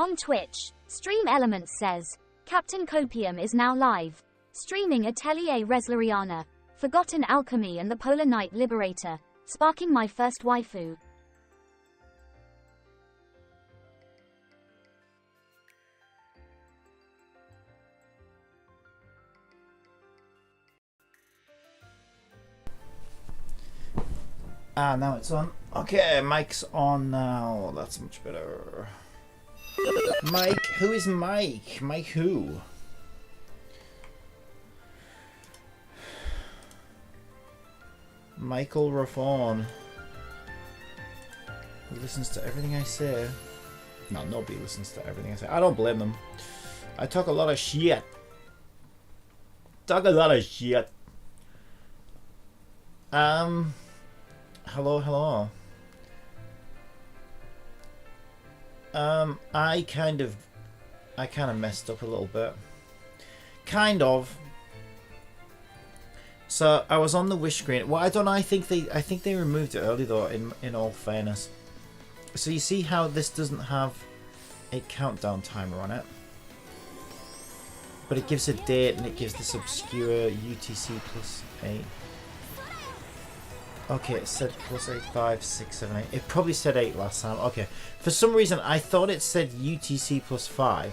On Twitch, Stream Elements says, Captain Copium is now live. Streaming Atelier Resleriana, Forgotten Alchemy and the Polar Knight Liberator, sparking my first waifu. Ah, now it's on. Okay, mic's on now. That's much better. Mike? Who is Mike? Mike who? Michael Raffon. Who listens to everything I say. No, nobody listens to everything I say. I don't blame them. I talk a lot of shit. Hello. I kind of messed up a little bit. Kind of. So I was on the wish screen. Well, I don't know. I think they removed it early though. In all fairness. So you see how this doesn't have a countdown timer on it, but it gives a date and it gives this obscure UTC +8. Okay, it said +8, 5, 6, 7, 8. It probably said 8 last time. Okay. For some reason, I thought it said UTC +5.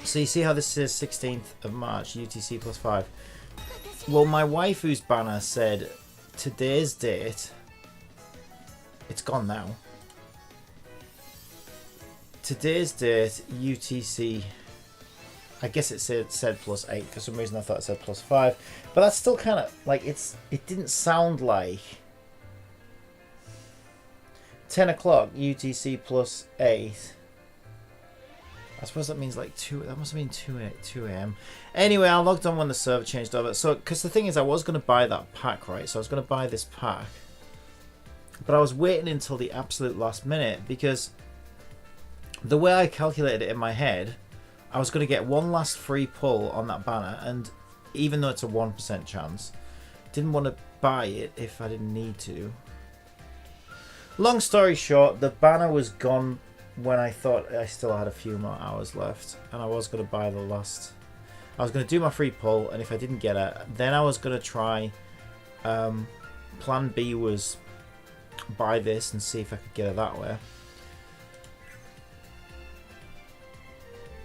So you see how this says 16th of March, UTC +5. Well, my waifu's banner said today's date. It's gone now. Today's date, UTC. I guess it said +8. For some reason I thought it said +5. But that's still kind of like it didn't sound like 10 o'clock UTC +8. I suppose that means like 2. That must have been 2 a.m. Anyway, I logged on when the server changed over. So, because the thing is, I was going to buy that pack, right? So I was going to buy this pack. But I was waiting until the absolute last minute because the way I calculated it in my head, I was going to get one last free pull on that banner, and even though it's a 1% chance, didn't want to buy it if I didn't need to. Long story short, the banner was gone when I thought I still had a few more hours left, and I was going to buy the last. I was going to do my free pull, and if I didn't get it, then I was going to try. Plan B was buy this and see if I could get it that way.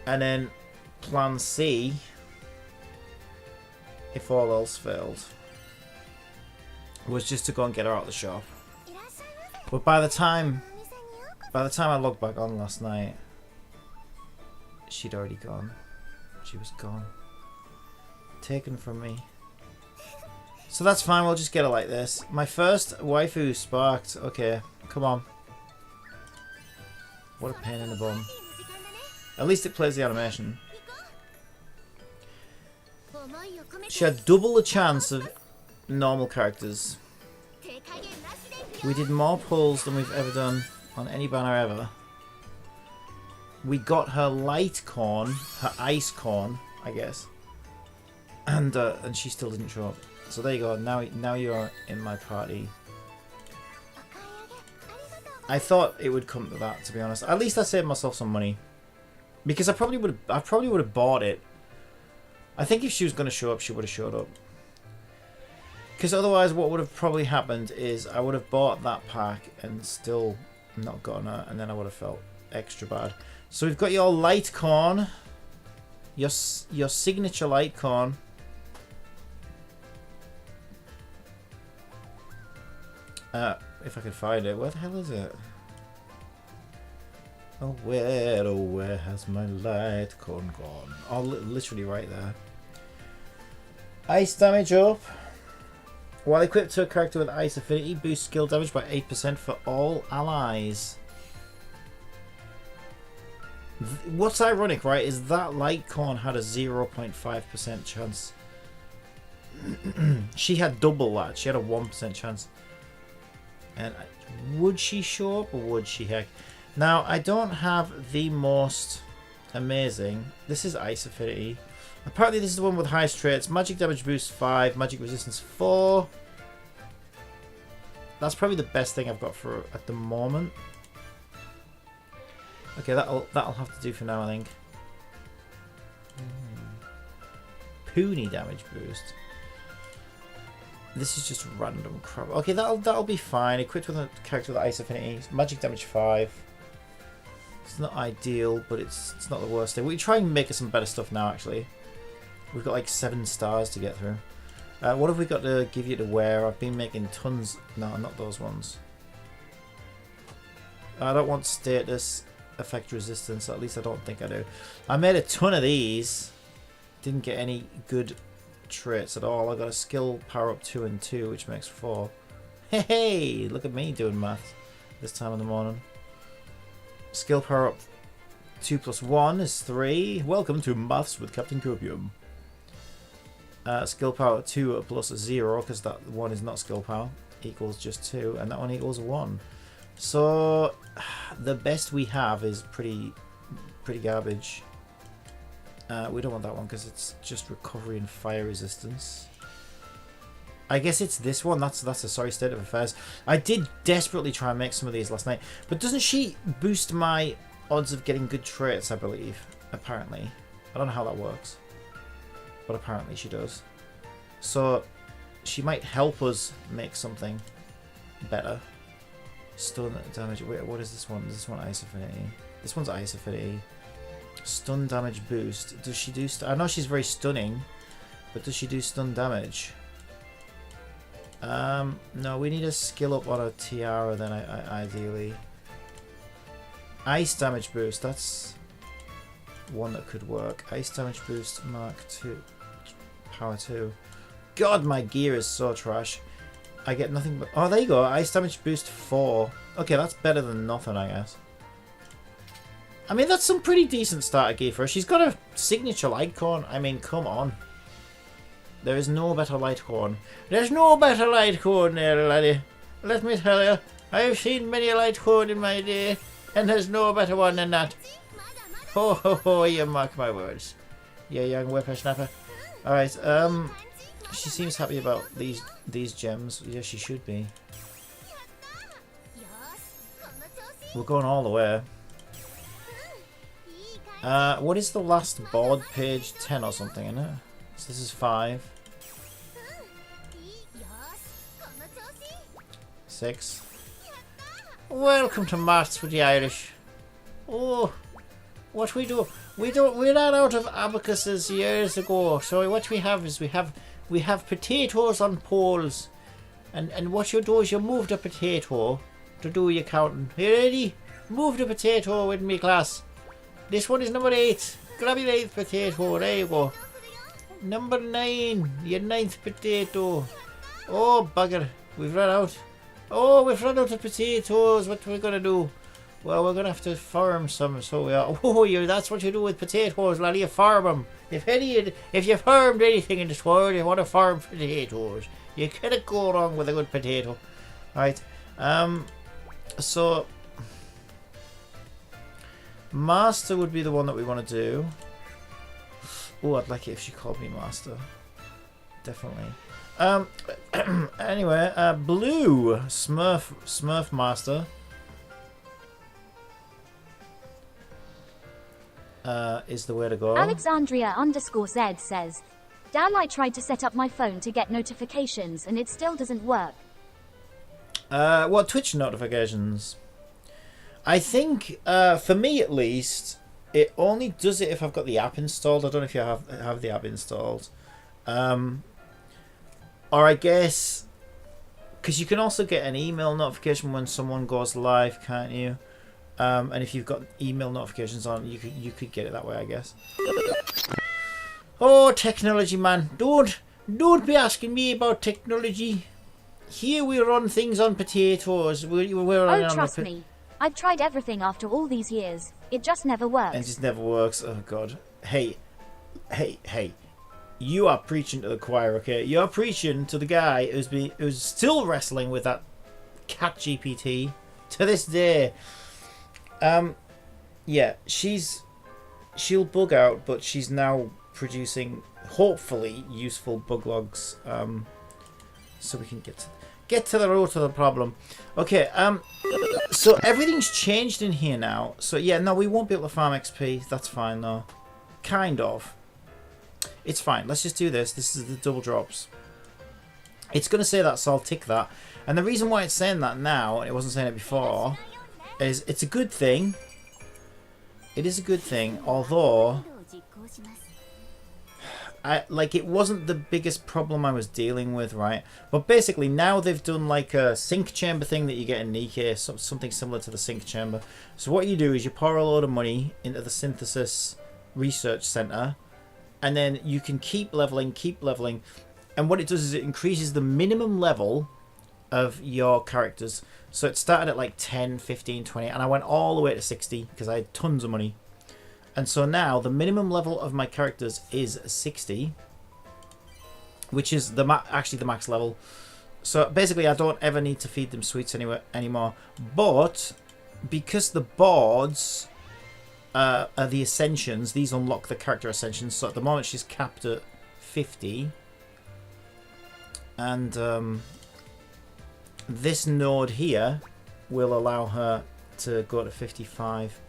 And then plan C, if all else failed, was just to go and get her out of the shop. But by the time I logged back on last night, she'd already gone. She was gone. Taken from me. So that's fine, we'll just get it like this. My first waifu sparked. Okay, come on. What a pain in the bum. At least it plays the animation. She had double the chance of normal characters. We did more pulls than we've ever done on any banner ever. We got her light corn, her ice corn, I guess. And she still didn't show up. So there you go, now you're in my party. I thought it would come to that, to be honest. At least I saved myself some money. Because I probably would have bought it. I think if she was going to show up, she would have showed up. Because otherwise, what would have probably happened is I would have bought that pack and still not gotten her, and then I would have felt extra bad. So we've got your light corn, your signature light corn. If I could find it, where the hell is it? Oh where has my light corn gone? Oh, literally right there. Ice damage up. While equipped to a character with ice affinity, boosts skill damage by 8% for all allies. What's ironic, right, is that light corn had a 0.5% chance. She had double that. She had a 1% chance. And would she show up or would she heck? Now, I don't have the most amazing. This is Ice Affinity. Apparently, this is the one with highest traits. Magic damage boost 5, magic resistance 4. That's probably the best thing I've got for at the moment. Okay, that'll have to do for now, I think. Puny damage boost. This is just random crap. Okay, that'll be fine. Equipped with a character with ice affinity. Magic damage 5. It's not ideal, but it's not the worst thing. We try and make some better stuff now. Actually, we've got like 7 stars to get through. What have we got to give you to wear? I've been making tons. No, not those ones. I don't want status effect resistance. At least I don't think I do. I made a ton of these. Didn't get any good traits at all. I got a skill power up 2 and 2, which makes 4. Hey, look at me doing math this time in the morning. Skill power up 2 plus 1 is 3. Welcome to Maths with Captain Copium. Skill power 2 plus 0, because that one is not skill power, equals just 2, and that one equals 1. So the best we have is pretty garbage. We don't want that one because it's just recovery and fire resistance. I guess it's this one. That's a sorry state of affairs. I did desperately try and make some of these last night, but doesn't she boost my odds of getting good traits? I believe, apparently. I don't know how that works, but apparently she does. So she might help us make something better. Stun damage. Wait, what is this one? Is this one ice affinity? This one's ice affinity. Stun damage boost. Does she do? I know she's very stunning, but does she do stun damage? No, we need a skill up on a tiara then, ideally. Ice damage boost, that's one that could work. Ice damage boost, Mark 2, power 2. God, my gear is so trash. I get nothing but... Oh, there you go, ice damage boost 4. Okay, that's better than nothing, I guess. I mean, that's some pretty decent starter gear for her. She's got a signature light cone. I mean, come on. There is no better light cone. There's no better light cone there, laddie. Let me tell you, I've seen many a light cone in my day, and there's no better one than that. Ho ho ho, you mark my words, you young whippersnapper. Alright, she seems happy about these gems. Yeah, she should be. We're going all the way. What is the last board page? 10 or something, isn't it? So this is 5. 6. Welcome to Maths with the Irish. Oh, what we do? We ran out of abacuses years ago. So what we have is we have potatoes on poles, and what you do is you move the potato to do your counting. You ready? Move the potato with me, class. This one is number 8. Grab your 8th potato. There you go. Number 9. Your 9th potato. Oh, bugger. We've run out. Oh, we've run out of potatoes. What are we going to do? Well, we're going to have to farm some. So we are. Oh, that's what you do with potatoes, laddie. You farm them. If you farmed anything in this world, you want to farm potatoes. You cannot go wrong with a good potato. Right. So... Master would be the one that we want to do. Oh, I'd like it if she called me Master. Definitely. Anyway, Blue Smurf Master is the way to go. Alexandria_Z says, Dan, I tried to set up my phone to get notifications and it still doesn't work. What Twitch notifications? I think, for me at least, it only does it if I've got the app installed. I don't know if you have the app installed. Or I guess, because you can also get an email notification when someone goes live, can't you? And if you've got email notifications on, you could get it that way, I guess. Oh, technology, man. Don't be asking me about technology. Here we run things on potatoes. Oh, trust me. I've tried everything after all these years. It just never works. It just never works. Oh, God. Hey. You are preaching to the choir, okay? You're preaching to the guy who's still wrestling with that cat GPT to this day. Yeah, she'll bug out, but she's now producing, hopefully, useful bug logs. So we can Get to the root of the problem. Okay, so everything's changed in here now. So yeah, no, we won't be able to farm XP. That's fine though. Kind of. It's fine. Let's just do this. This is the double drops. It's going to say that, so I'll tick that. And the reason why it's saying that now, and it wasn't saying it before, is it's a good thing. It is a good thing, although it wasn't the biggest problem I was dealing with, right? But basically now they've done like a sync chamber thing that you get in Nikkei, something similar to the sync chamber. So what you do is you pour a load of money into the synthesis research center, and then you can keep leveling, and what it does is it increases the minimum level of your characters. So it started at like 10, 15, 20, and I went all the way to 60 because I had tons of money. And so now the minimum level of my characters is 60, which is actually the max level. So basically I don't ever need to feed them sweets anymore. But because the boards are the ascensions, these unlock the character ascensions. So at the moment she's capped at 50. And this node here will allow her to go to 55.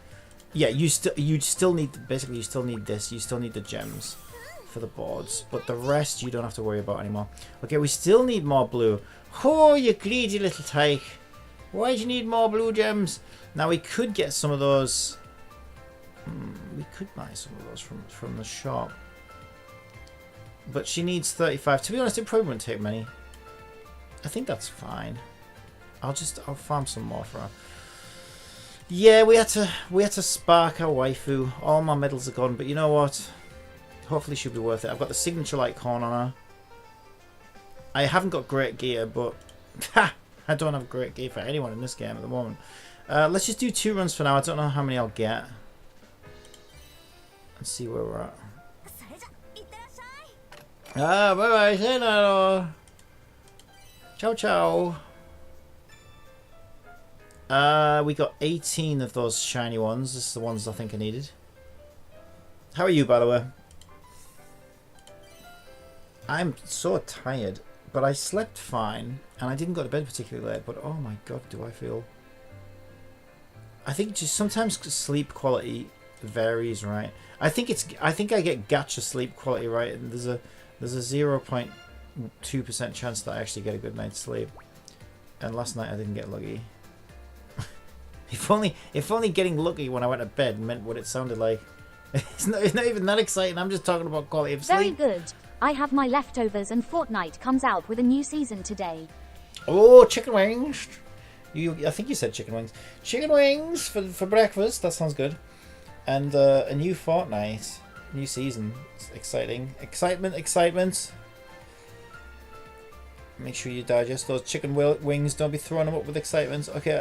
Yeah, you still need this. You still need the gems for the boards, but the rest you don't have to worry about anymore. Okay, we still need more blue. Oh, you greedy little tyke! Why do you need more blue gems? Now we could get some of those. We could buy some of those from the shop, but she needs 35. To be honest, it probably wouldn't take many. I think that's fine. I'll farm some more for her. Yeah, we had to spark our waifu. All my medals are gone, but you know what? Hopefully she'll be worth it. I've got the signature light corn on her. I haven't got great gear, but I don't have great gear for anyone in this game at the moment. Let's just do 2 runs for now. I don't know how many I'll get. Let's see where we're at. Ah, bye bye, sayonara. Ciao ciao. We got 18 of those shiny ones. This is the ones I think I needed. How are you, by the way? I'm so tired, but I slept fine, and I didn't go to bed particularly late, but oh my god, do I feel... I think just sometimes sleep quality varies, right? I think I get gacha sleep quality right, and there's a 0.2% chance that I actually get a good night's sleep. And last night I didn't get lucky. If only getting lucky when I went to bed meant what it sounded like. It's not even that exciting. I'm just talking about quality of sleep. Very good. I have my leftovers, and Fortnite comes out with a new season today. Oh, chicken wings! I think you said chicken wings. Chicken wings for breakfast. That sounds good. And a new Fortnite, new season. It's exciting. Excitement. Make sure you digest those chicken wings. Don't be throwing them up with excitement. Okay.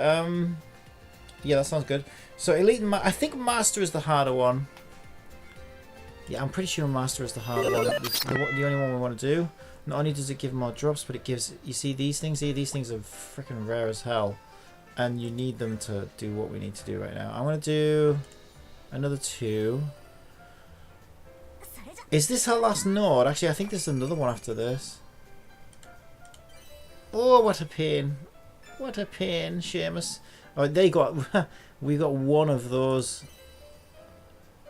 Yeah, that sounds good. So Elite, I think Master is the harder one. Yeah, I'm pretty sure Master is the harder one. It's the only one we want to do. Not only does it give more drops, but it gives... You see these things here? These things are freaking rare as hell. And you need them to do what we need to do right now. I'm going to do another 2. Is this our last node? Actually, I think there's another one after this. Oh, what a pain. What a pain, Seamus. Oh, we got one of those.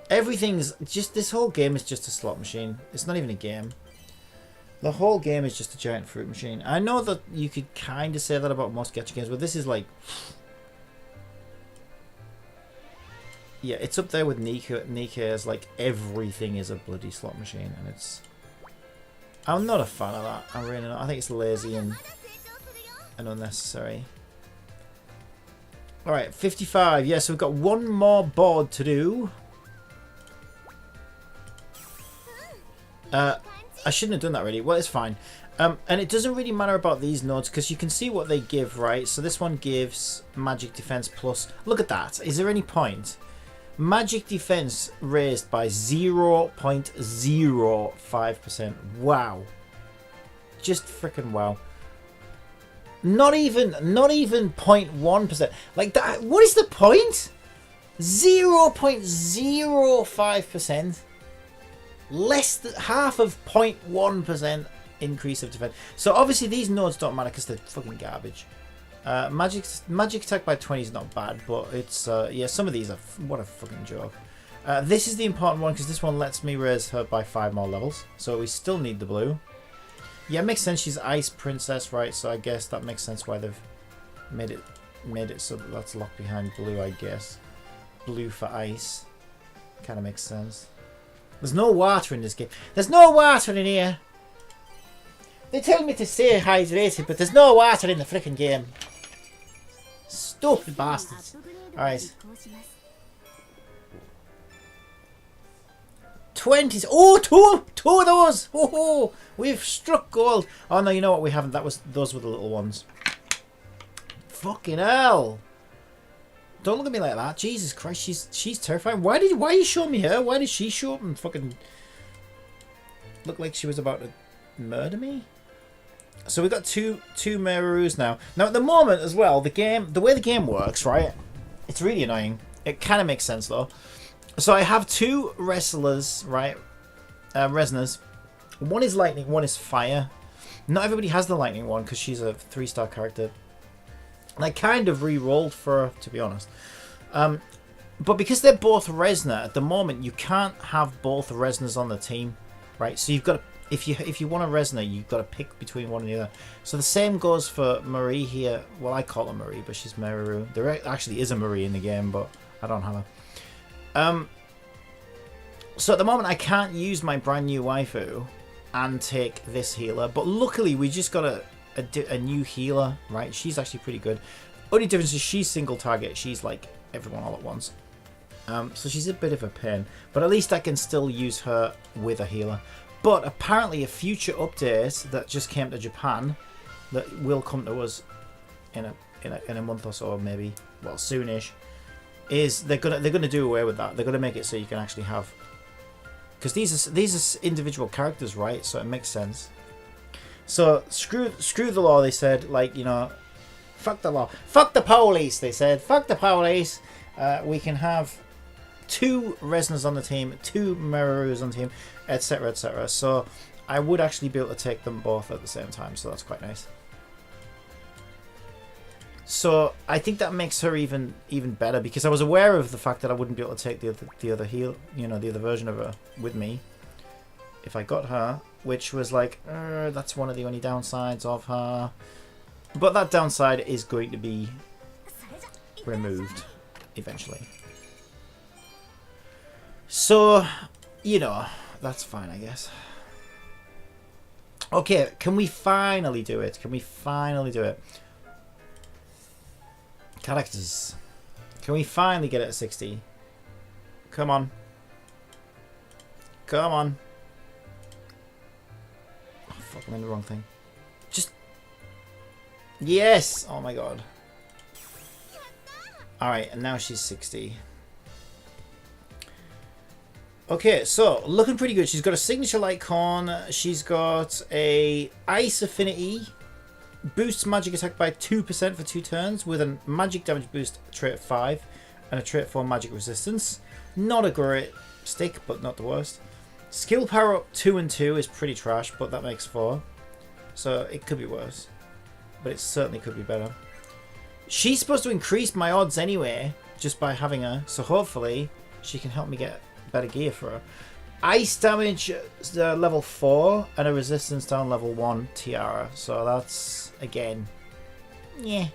Everything's just, this whole game is just a slot machine. It's not even a game. The whole game is just a giant fruit machine. I know that you could kind of say that about most gacha games, but this is like... Yeah, it's up there with Nikkei as like everything is a bloody slot machine, and it's... I'm not a fan of that. I'm really not. I think it's lazy and unnecessary. Alright, 55. Yeah, so we've got one more board to do. I shouldn't have done that really. Well, it's fine. And it doesn't really matter about these nodes because you can see what they give, right? So this one gives magic defense plus... Look at that. Is there any point? Magic defense raised by 0.05%. Wow. Just freaking wow. Not even 0.1%. Like that. What is the point? 0.05%. Less than half of 0.1% increase of defense. So obviously these nodes don't matter because they're fucking garbage. Magic attack by 20 is not bad, but it's yeah, some of these are what a fucking joke. This is the important one because this one lets me raise her by 5 more levels. So we still need the blue. Yeah, it makes sense. She's Ice Princess, right? So I guess that makes sense why they've made it so that that's locked behind blue. I guess blue for ice kind of makes sense. There's no water in this game. There's no water in here. They tell me to stay hydrated, but there's no water in the freaking game. Stupid bastards. Alright. 20s. Oh, two of those. Oh, we've struck gold. Oh no, you know what? We haven't. Those were the little ones. Fucking hell! Don't look at me like that. Jesus Christ, she's terrifying. Why are you showing me her? Why did she show up and fucking look like she was about to murder me? So we got two Merus now. Now at the moment as well, the way the game works, right? It's really annoying. It kind of makes sense though. So I have 2 wrestlers, right? Resners. One is lightning, one is fire. Not everybody has the lightning one because she's a 3-star character. And I kind of re-rolled for her, to be honest. But because they're both Resner, at the moment you can't have both Resners on the team, right? So you've got to, if you want a Resner, you've got to pick between one and the other. So the same goes for Marie here. Well, I call her Marie, but she's Meru. There actually is a Marie in the game, but I don't have her. So at the moment I can't use my brand new waifu and take this healer, but luckily we just got a new healer, right? She's actually pretty good. Only difference is she's single target. She's like everyone all at once. So she's a bit of a pain, but at least I can still use her with a healer. But apparently a future update that just came to Japan that will come to us in a month or so, maybe, well, soonish, is they're gonna do away with that. They're gonna make it so you can actually have, because these are individual characters, right? So it makes sense. So screw the law, they said. Like, you know, fuck the law, fuck the police. They said, fuck the police. We can have 2 Resners on the team, 2 Merus on the team, etc., etc. So I would actually be able to take them both at the same time. So that's quite nice. So I think that makes her even better, because I was aware of the fact that I wouldn't be able to take the other heal, you know, the other version of her with me if I got her, which was like, that's one of the only downsides of her. But that downside is going to be removed eventually. So, you know, that's fine, I guess. Okay, can we finally do it? Can we finally do it? Characters. Can we finally get it at 60? Come on. Come on. Oh, fuck, I'm in the wrong thing. Just... Yes! Oh my god. Alright, and now she's 60. Okay, so looking pretty good. She's got a signature light cone. She's got a ice affinity. Boosts magic attack by 2% for 2 turns with a magic damage boost trait 5 and a trait 4 magic resistance. Not a great stick, but not the worst. Skill power up 2 and 2 is pretty trash, but that makes 4. So it could be worse, but it certainly could be better. She's supposed to increase my odds anyway, just by having her. So hopefully she can help me get better gear for her. Ice damage level 4 and a resistance down level 1 tiara. So that's, again, yeah,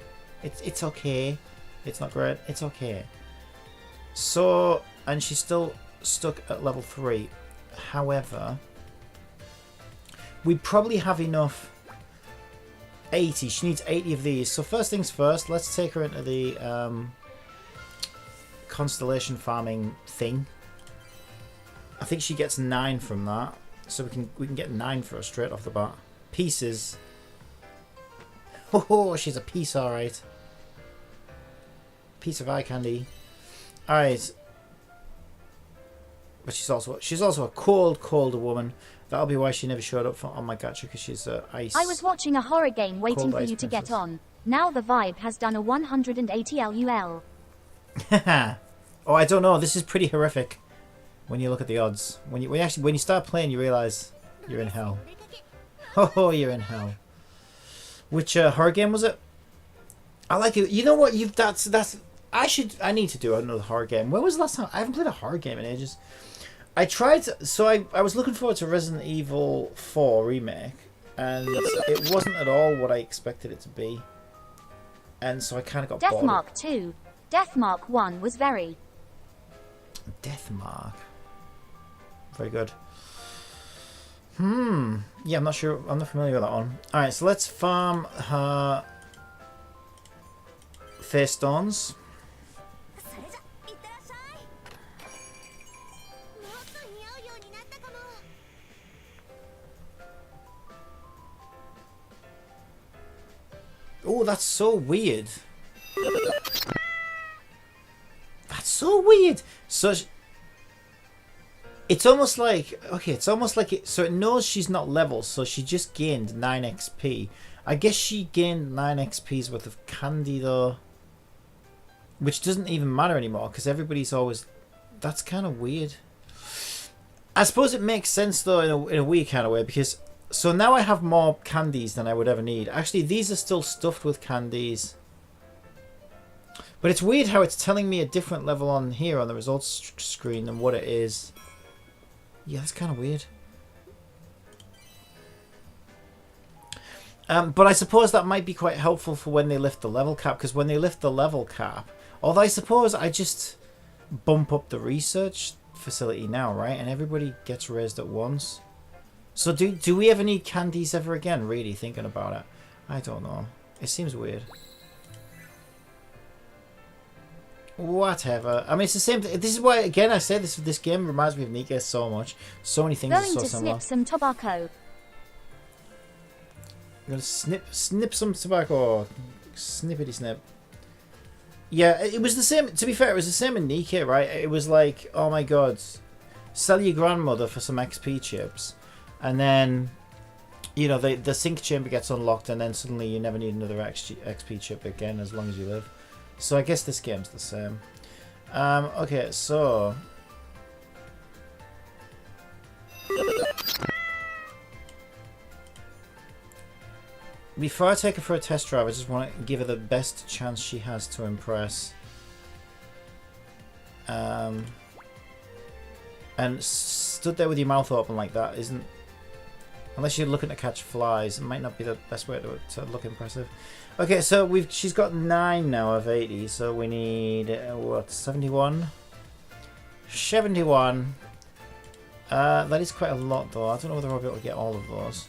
it's okay. It's not great. It's okay. So, and she's still stuck at level 3. However, we probably have enough 80. She needs 80 of these. So first things first, let's take her into the constellation farming thing. I think she gets 9 from that, so we can get 9 for her straight off the bat. Pieces. Oh, she's a piece, all right. Piece of eye candy. All right. But she's also a cold woman. That'll be why she never showed up on my gacha, because she's ice. I was watching a horror game waiting for you to get on. Now the vibe has done a 180 LUL. Oh, I don't know. This is pretty horrific. When you look at the odds, when you start playing, you realize you're in hell. Oh, you're in hell. Which horror game was it? I like it. You know what? I need to do another horror game. When was the last time? I haven't played a horror game in ages. I tried to, so I was looking forward to Resident Evil 4 remake, and it wasn't at all what I expected it to be. And so I kind of got bored. Deathmark 2. Deathmark 1 was very... Deathmark. Very good. Yeah, I'm not sure. I'm not familiar with that one. Alright, so let's farm her face stones. Oh, that's so weird. That's so weird. So it's almost like, okay, it's almost like it, so it knows she's not level, so she just gained 9 XP. I guess she gained 9 XP's worth of candy though, which doesn't even matter anymore because everybody's always, that's kind of weird. I suppose it makes sense though in a weird kind of way, because so now I have more candies than I would ever need. Actually, these are still stuffed with candies. But it's weird how it's telling me a different level on here on the results screen than what it is. Yeah, that's kind of weird. But I suppose that might be quite helpful for when they lift the level cap, because when they lift the level cap, although I suppose I just bump up the research facility now, right? And everybody gets raised at once. So do we ever need candies ever again, really, thinking about it? I don't know. It seems weird. Whatever. I mean, it's the same thing. This is why, again, I say this game reminds me of Nika so much. So many things are so similar. Going to snip some tobacco. I'm going to snip some tobacco. Snippity snip. Yeah, it was the same. To be fair, it was the same in Nika, right? It was like, oh my god, sell your grandmother for some XP chips. And then, you know, the sync chamber gets unlocked, and then suddenly you never need another XP chip again as long as you live. So I guess this game's the same. Okay, so... before I take her for a test drive, I just want to give her the best chance she has to impress. And stood there with your mouth open like that isn't... unless you're looking to catch flies, it might not be the best way to look impressive. Okay, so she's got 9 now of 80, so we need what, 71? 71. That is quite a lot though. I don't know whether I'll be able to get all of those.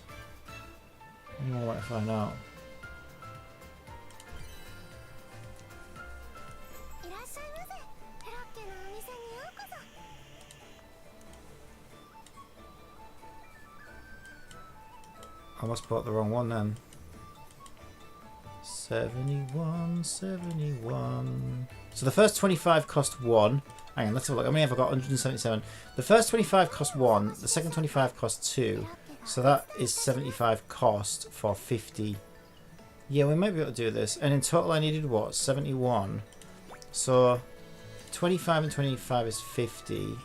I don't know what to find out. I must have bought the wrong one then. 71, 71. So the first 25 cost 1. Hang on, let's have a look. How many have I got? 177. The first 25 cost 1. The second 25 cost 2. So that is 75 cost for 50. Yeah, we might be able to do this. And in total I needed what? 71. So 25 and 25 is 50.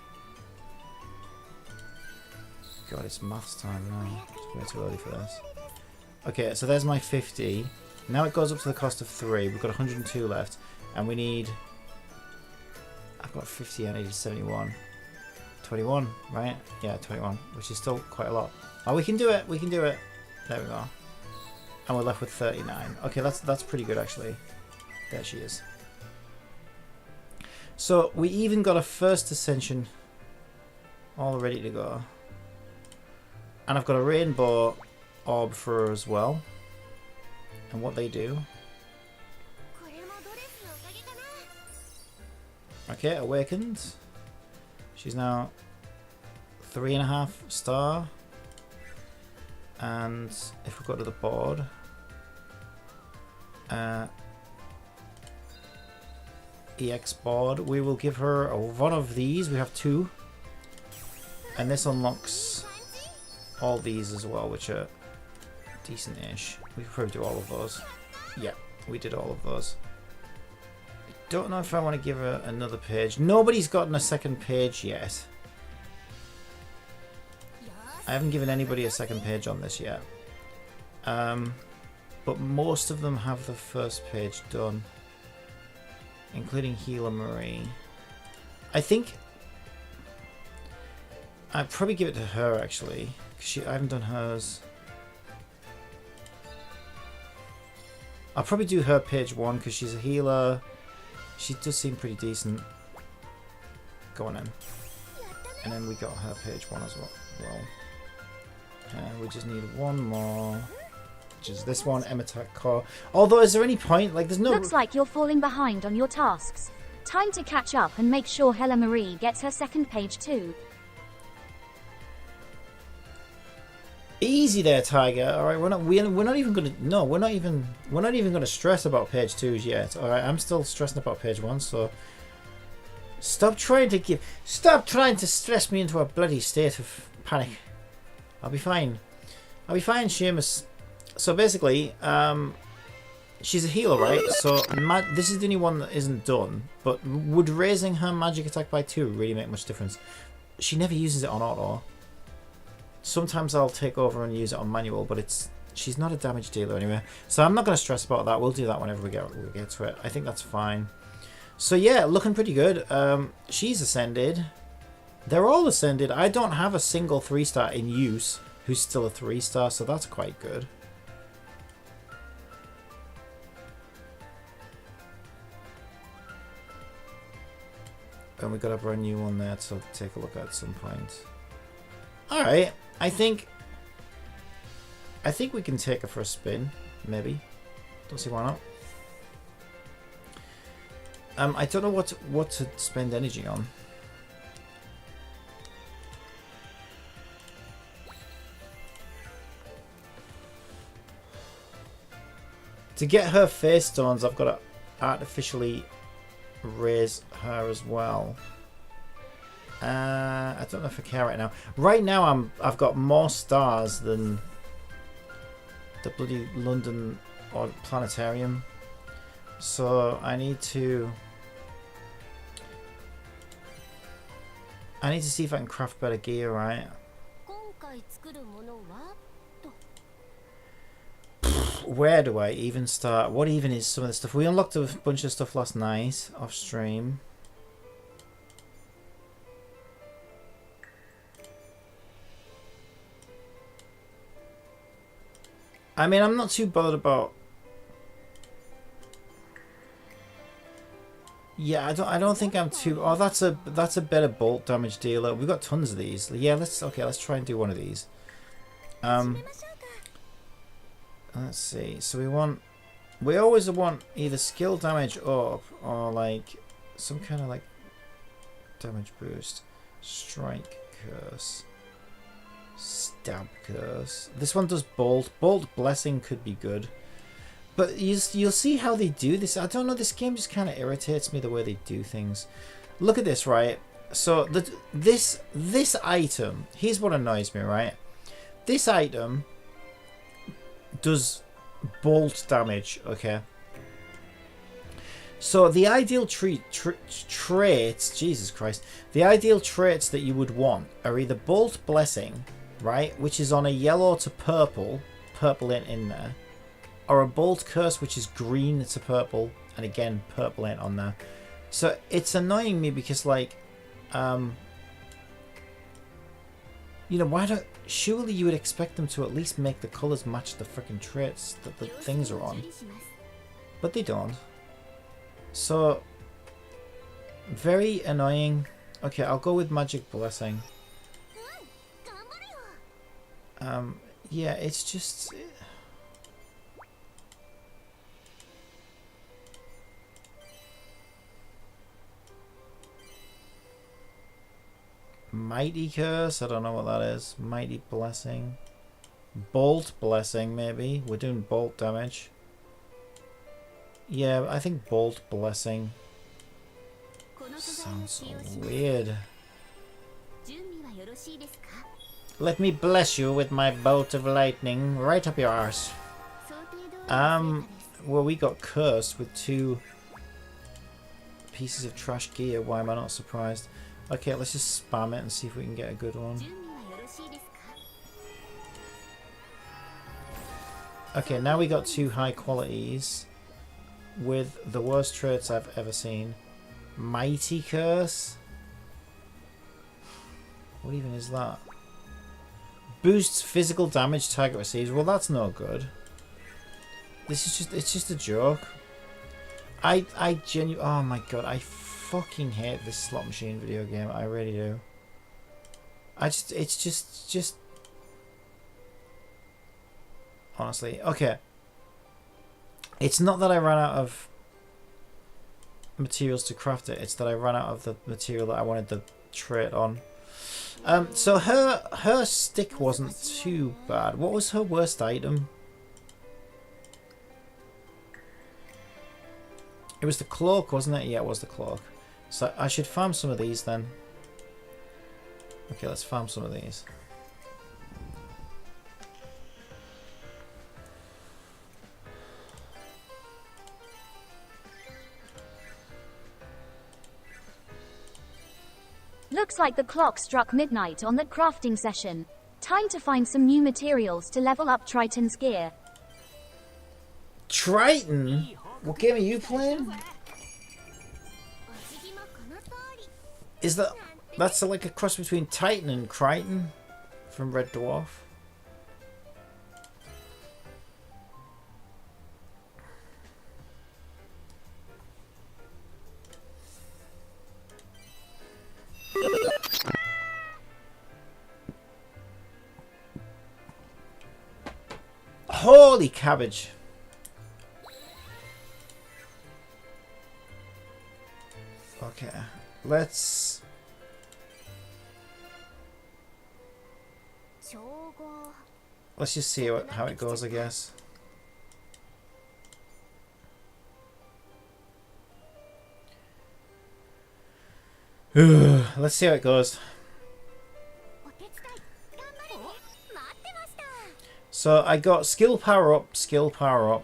God, it's maths time now. It's way too early for this. Okay, so there's my 50. Now it goes up to the cost of 3. We've got 102 left. And we need... I've got 50, I need 71. 21, right? Yeah, 21, which is still quite a lot. Oh, we can do it! We can do it! There we go. And we're left with 39. Okay, that's pretty good, actually. There she is. So, we even got a first ascension all ready to go. And I've got a rainbow orb for her as well. And what they do. Okay, awakened. She's now 3.5 star. And if we go to the board, EX board, we will give her one of these. We have 2. And this unlocks all these as well, which are decent-ish. We could probably do all of those. Yeah, we did all of those. I don't know if I want to give her another page. Nobody's gotten a second page yet. I haven't given anybody a second page on this yet. But most of them have the first page done, including Healer Marie. I think I'd probably give it to her actually, because I haven't done hers. I'll probably do her page 1 because she's a healer. She does seem pretty decent. Go on in. And then we got her page 1 as well. And we just need one more. Which is this one, Emitat Core. Although, is there any point? Like, there's no... Looks like you're falling behind on your tasks. Time to catch up and make sure Hella Marie gets her second page too. Easy there, Tiger. All right, we're not even gonna. No, we're not even gonna stress about page 2s yet. All right, I'm still stressing about page 1. So stop trying to stress me into a bloody state of panic. I'll be fine. I'll be fine, Seamus. So basically, she's a healer, right? So this is the only one that isn't done. But would raising her magic attack by 2 really make much difference? She never uses it on auto. Sometimes I'll take over and use it on manual, but she's not a damage dealer anyway. So I'm not going to stress about that. We'll do that whenever we get to it. I think that's fine. So yeah, looking pretty good. She's ascended. They're all ascended. I don't have a single 3-star in use who's still a 3-star, so that's quite good. And we got a brand new one there to take a look at some point. Alright, I think we can take her for a spin, maybe. Don't see why not. I don't know what to spend energy on. To get her face stones, I've got to artificially raise her as well. I don't know if I care right now. Right now, I've got more stars than the bloody London or planetarium. So I need to see if I can craft better gear, right? Where do I even start? What even is some of the stuff? We unlocked a bunch of stuff last night off stream. I mean, I'm not too bothered about. Yeah, I don't think I'm too. Oh, that's a better bolt damage dealer. We've got tons of these. Yeah, let's try and do one of these. Let's see. So we always want either skill damage up or like some kind of like damage boost, strike curse, stab curse. This one does bolt. Bolt blessing could be good, but you'll see how they do this. I don't know. This game just kind of irritates me the way they do things. Look at this, right? So this item. Here's what annoys me, right? This item does bolt damage, okay? So the ideal traits, Jesus Christ, the ideal traits that you would want are either Bolt Blessing, right, which is on a yellow to purple ain't in there, or a Bolt Curse, which is green to purple, and again, purple ain't on there. So it's annoying me because, like, you know, surely you would expect them to at least make the colours match the freaking traits that the things are on. But they don't. So, very annoying. Okay, I'll go with Magic Blessing. Yeah, it's just... Mighty Curse? I don't know what that is. Mighty Blessing. Bolt Blessing, maybe. We're doing bolt damage. Yeah, I think Bolt Blessing. Sounds so weird. Let me bless you with my bolt of lightning right up your arse. Well, we got cursed with 2 pieces of trash gear. Why am I not surprised? Okay, let's just spam it and see if we can get a good one. Okay, now we got 2 high qualities with the worst traits I've ever seen. Mighty Curse? What even is that? Boosts physical damage target receives. Well, that's no good. This is just, it's just a joke. I genuinely, oh my god, I fucking hate this slot machine video game. I really do. It's just honestly, okay. It's not that I ran out of materials to craft it. It's that I ran out of the material that I wanted the trait on. So her stick wasn't too bad. What was her worst item? It was the cloak, wasn't it? Yeah, it was the cloak. So I should farm some of these then. Okay, let's farm some of these. Looks like the clock struck midnight on the crafting session. Time to find some new materials to level up Triton's gear. Triton? What game are you playing? Is that's like a cross between Titan and Crichton from Red Dwarf? Holy cabbage. Okay, let's just see how it goes, I guess. Let's see how it goes. So I got skill power up, skill power up.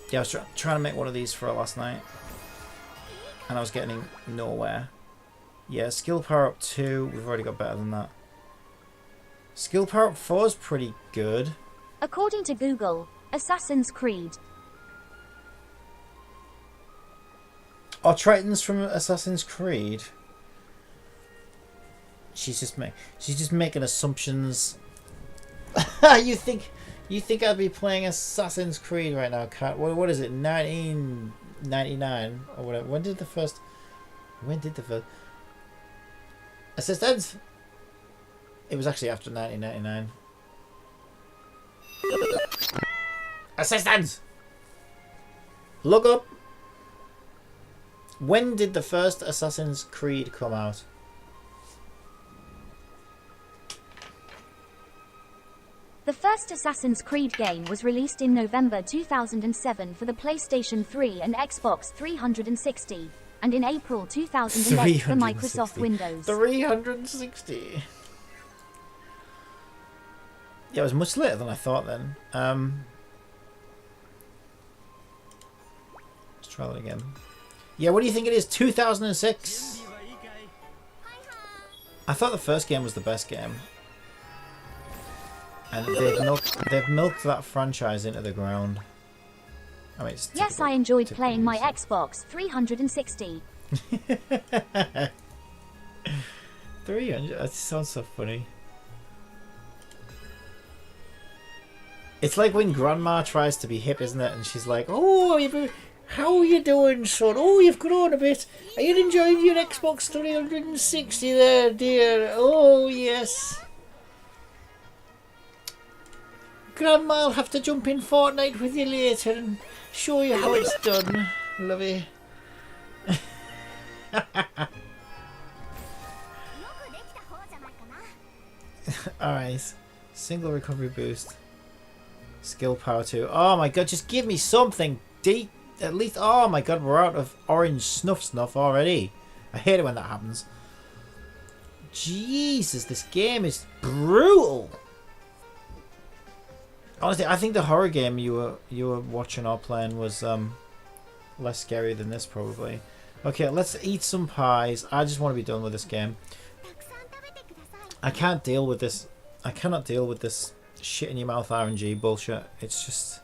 Yeah, I was trying to make one of these for her last night, and I was getting nowhere. Yeah, skill power up 2, we've already got better than that. Skill power up 4 is pretty good. According to Google, Assassin's Creed. Oh, Triton's from Assassin's Creed. She's just making assumptions. You think I'd be playing Assassin's Creed right now, Kat? What is it? 1999 or whatever. When did the first Assistance? It was actually after 1999. Assistance! Look up. When did the first Assassin's Creed come out? The first Assassin's Creed game was released in November 2007 for the PlayStation 3 and Xbox 360, and in April 2008 for Microsoft Windows. 360. Yeah, it was much later than I thought then. Let's try that again. Yeah, what do you think it is? 2006? I thought the first game was the best game. And they've milked that franchise into the ground. I mean, yes, I enjoyed playing my Xbox 360. 300? That sounds so funny. It's like when Grandma tries to be hip, isn't it? And she's like, "Oh, how are you doing, son? Oh, you've grown a bit. Are you enjoying your Xbox 360 there, dear? Oh, yes. Grandma'll have to jump in Fortnite with you later and show you how it's done. Love you." Alright. Single recovery boost. Skill power 2. Oh my god, just give me something deep. At least, oh my god, we're out of orange snuff already. I hate it when that happens. Jesus, this game is brutal. Honestly, I think the horror game you were watching or playing was less scary than this probably. Okay, let's eat some pies. I just want to be done with this game. I can't deal with this I cannot deal with this shit in your mouth RNG bullshit. It's just...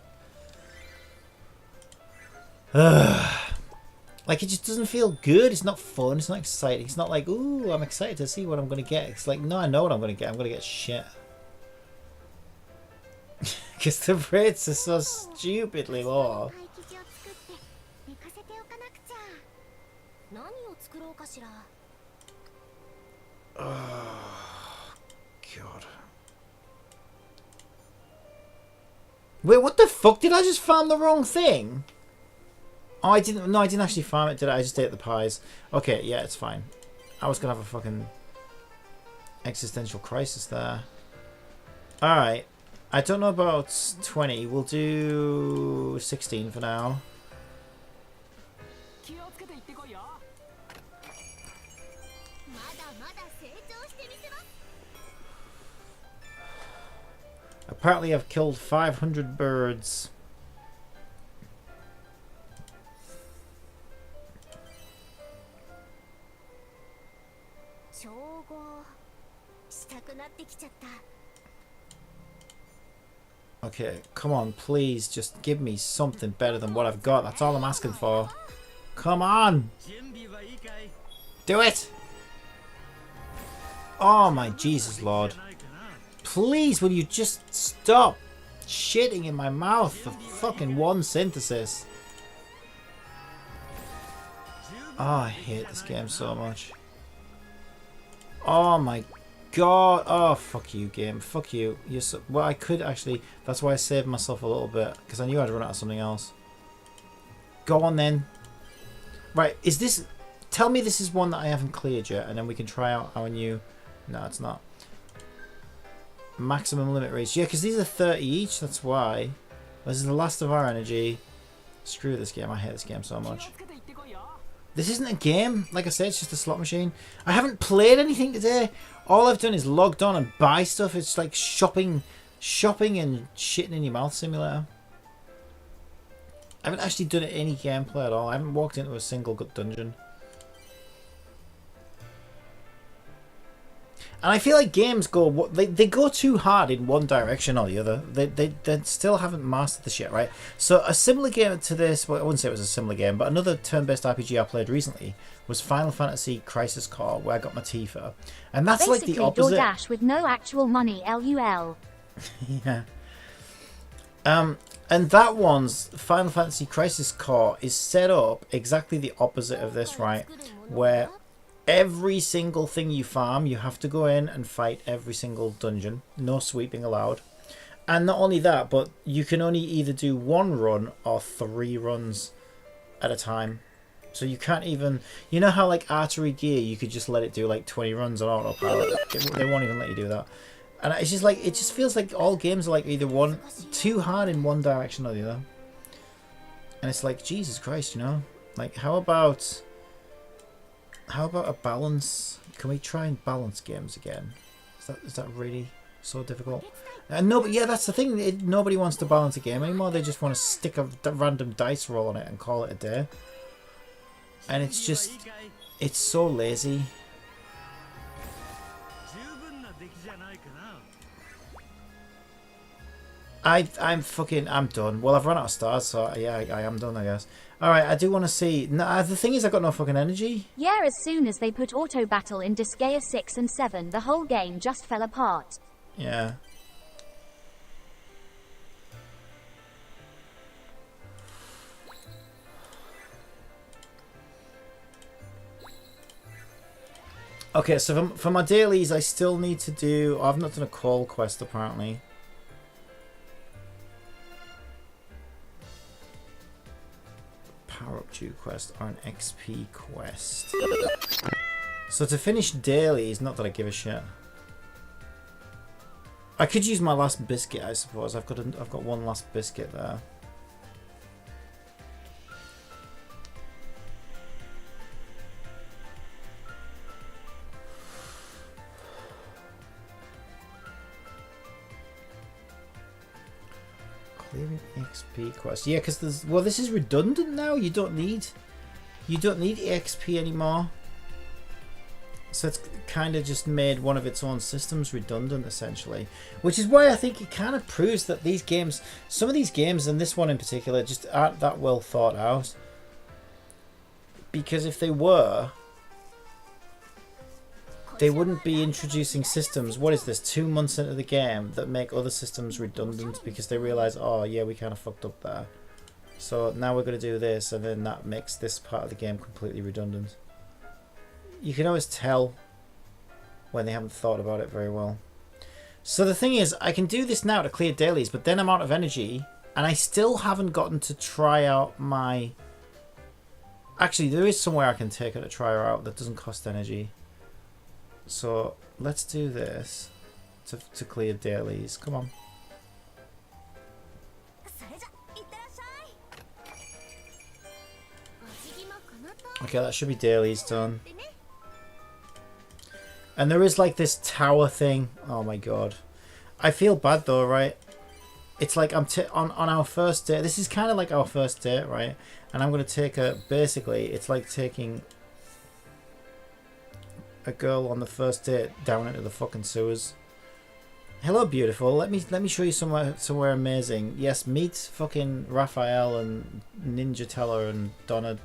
like, it just doesn't feel good. It's not fun. It's not exciting. It's not like, ooh, I'm excited to see what I'm going to get. It's like, no, I know what I'm going to get. I'm going to get shit. Because the rates are so stupidly low. Oh, God. Wait, what the fuck? Did I just farm the wrong thing? Oh, I didn't. No, I didn't actually farm it, did I? I just ate the pies. Okay, yeah, it's fine. I was gonna have a fucking existential crisis there. Alright. I don't know about 20. We'll do 16 for now. Apparently I've killed 500 birds. Okay, come on, please, just give me something better than what I've got. That's all I'm asking for. Come on! Do it! Oh my Jesus Lord. Please, will you just stop shitting in my mouth for fucking one synthesis? Oh, I hate this game so much. Oh my God. Oh, fuck you, game. Fuck you. You're so... Well, I could actually... That's why I saved myself a little bit. Because I knew I'd run out of something else. Go on then. Right, is this... Tell me this is one that I haven't cleared yet. And then we can try out our new... No, it's not. Maximum limit reach. Yeah, because these are 30 each. That's why. This is the last of our energy. Screw this game. I hate this game so much. This isn't a game. Like I said, it's just a slot machine. I haven't played anything today. All I've done is logged on and buy stuff. It's like shopping and shitting in your mouth simulator. I haven't actually done any gameplay at all. I haven't walked into a single good dungeon. And I feel like games go, they go too hard in one direction or the other. They still haven't mastered the shit, right? So a similar game to this, well, I wouldn't say it was a similar game, but another turn-based RPG I played recently was Final Fantasy Crisis Core, where I got my Tifa. And that's basically like the opposite. DoorDash with no actual money, LUL. Yeah. And that one's Final Fantasy Crisis Core is set up exactly the opposite of this, right? Where every single thing you farm, you have to go in and fight every single dungeon. No sweeping allowed. And not only that, but you can only either do one run or 3 runs at a time. So you can't even... You know how like Artery Gear, you could just let it do like 20 runs on autopilot? They won't even let you do that. And it's just like... It just feels like all games are like either too hard in one direction or the other. And it's like, Jesus Christ, you know? Like, how about a balance? Can we try and balance games again? Is that really so difficult? And no, but yeah, that's the thing. Nobody wants to balance a game anymore. They just want to stick a random dice roll on it and call it a day. And it's just, it's so lazy. I'm done. Well, I've run out of stars, so yeah, I am done, I guess. Alright, I do want to see... No, the thing is, I've got no fucking energy. Yeah, as soon as they put auto battle in Disgaea 6 and 7, the whole game just fell apart. Yeah. Okay, so for my dailies, I still need to do... Oh, I've not done a call quest, apparently. Power-up due quest or an XP quest. So to finish dailies, not that I give a shit. I could use my last biscuit, I suppose. I've got one last biscuit there. Clearing XP quest. Yeah, because there's... Well, this is redundant now. You don't need XP anymore. So it's kind of just made one of its own systems redundant, essentially. Which is why I think it kind of proves that these games, some of these games, and this one in particular, just aren't that well thought out. Because if they were, they wouldn't be introducing systems, what is this, 2 months into the game, that make other systems redundant because they realise, oh yeah, we kind of fucked up there. So now we're going to do this, and then that makes this part of the game completely redundant. You can always tell when they haven't thought about it very well. So the thing is, I can do this now to clear dailies, but then I'm out of energy, and I still haven't gotten to try out my... Actually, there is somewhere I can take her to try her out that doesn't cost energy. So let's do this to clear dailies. Come on. Okay, that should be dailies done. And there is like this tower thing. Oh my god. I feel bad though, right? It's like I'm on our first date. This is kind of like our first date, right? And I'm going to take her, basically, it's like taking a girl on the first date down into the fucking sewers. Hello, beautiful. Let me show you somewhere amazing. Yes, meet fucking Raphael and Ninja Teller and Donna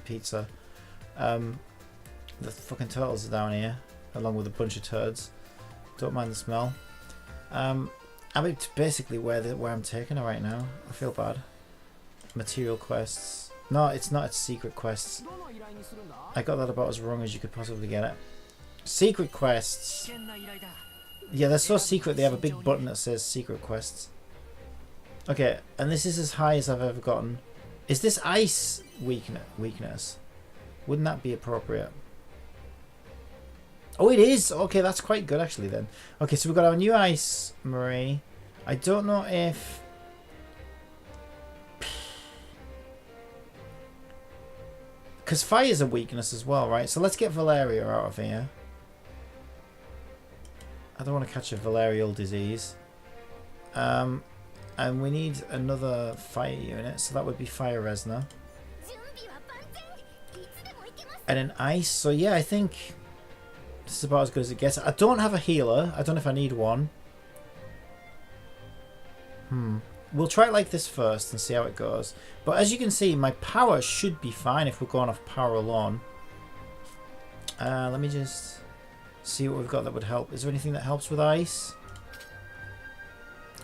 Pizza. The fucking turtles are down here, along with a bunch of turds. Don't mind the smell. I mean, basically where I'm taking her right now. I feel bad. Material quests. No, it's not. It's secret quests. I got that about as wrong as you could possibly get it. Secret quests. Yeah, they're so secret. They have a big button that says secret quests. Okay, and this is as high as I've ever gotten. Is this ice weakness? Wouldn't that be appropriate? Oh, it is! Okay, that's quite good actually then. Okay, so we've got our new ice, Marie. I don't know if... Because fire is a weakness as well, right? So let's get Valeria out of here. I don't want to catch a venereal disease. And we need another fire unit, so that would be Fire Resna. And an ice, so yeah, I think this is about as good as it gets. I don't have a healer. I don't know if I need one. We'll try it like this first and see how it goes. But as you can see, my power should be fine if we're going off power alone. Let me just see what we've got that would help. Is there anything that helps with ice?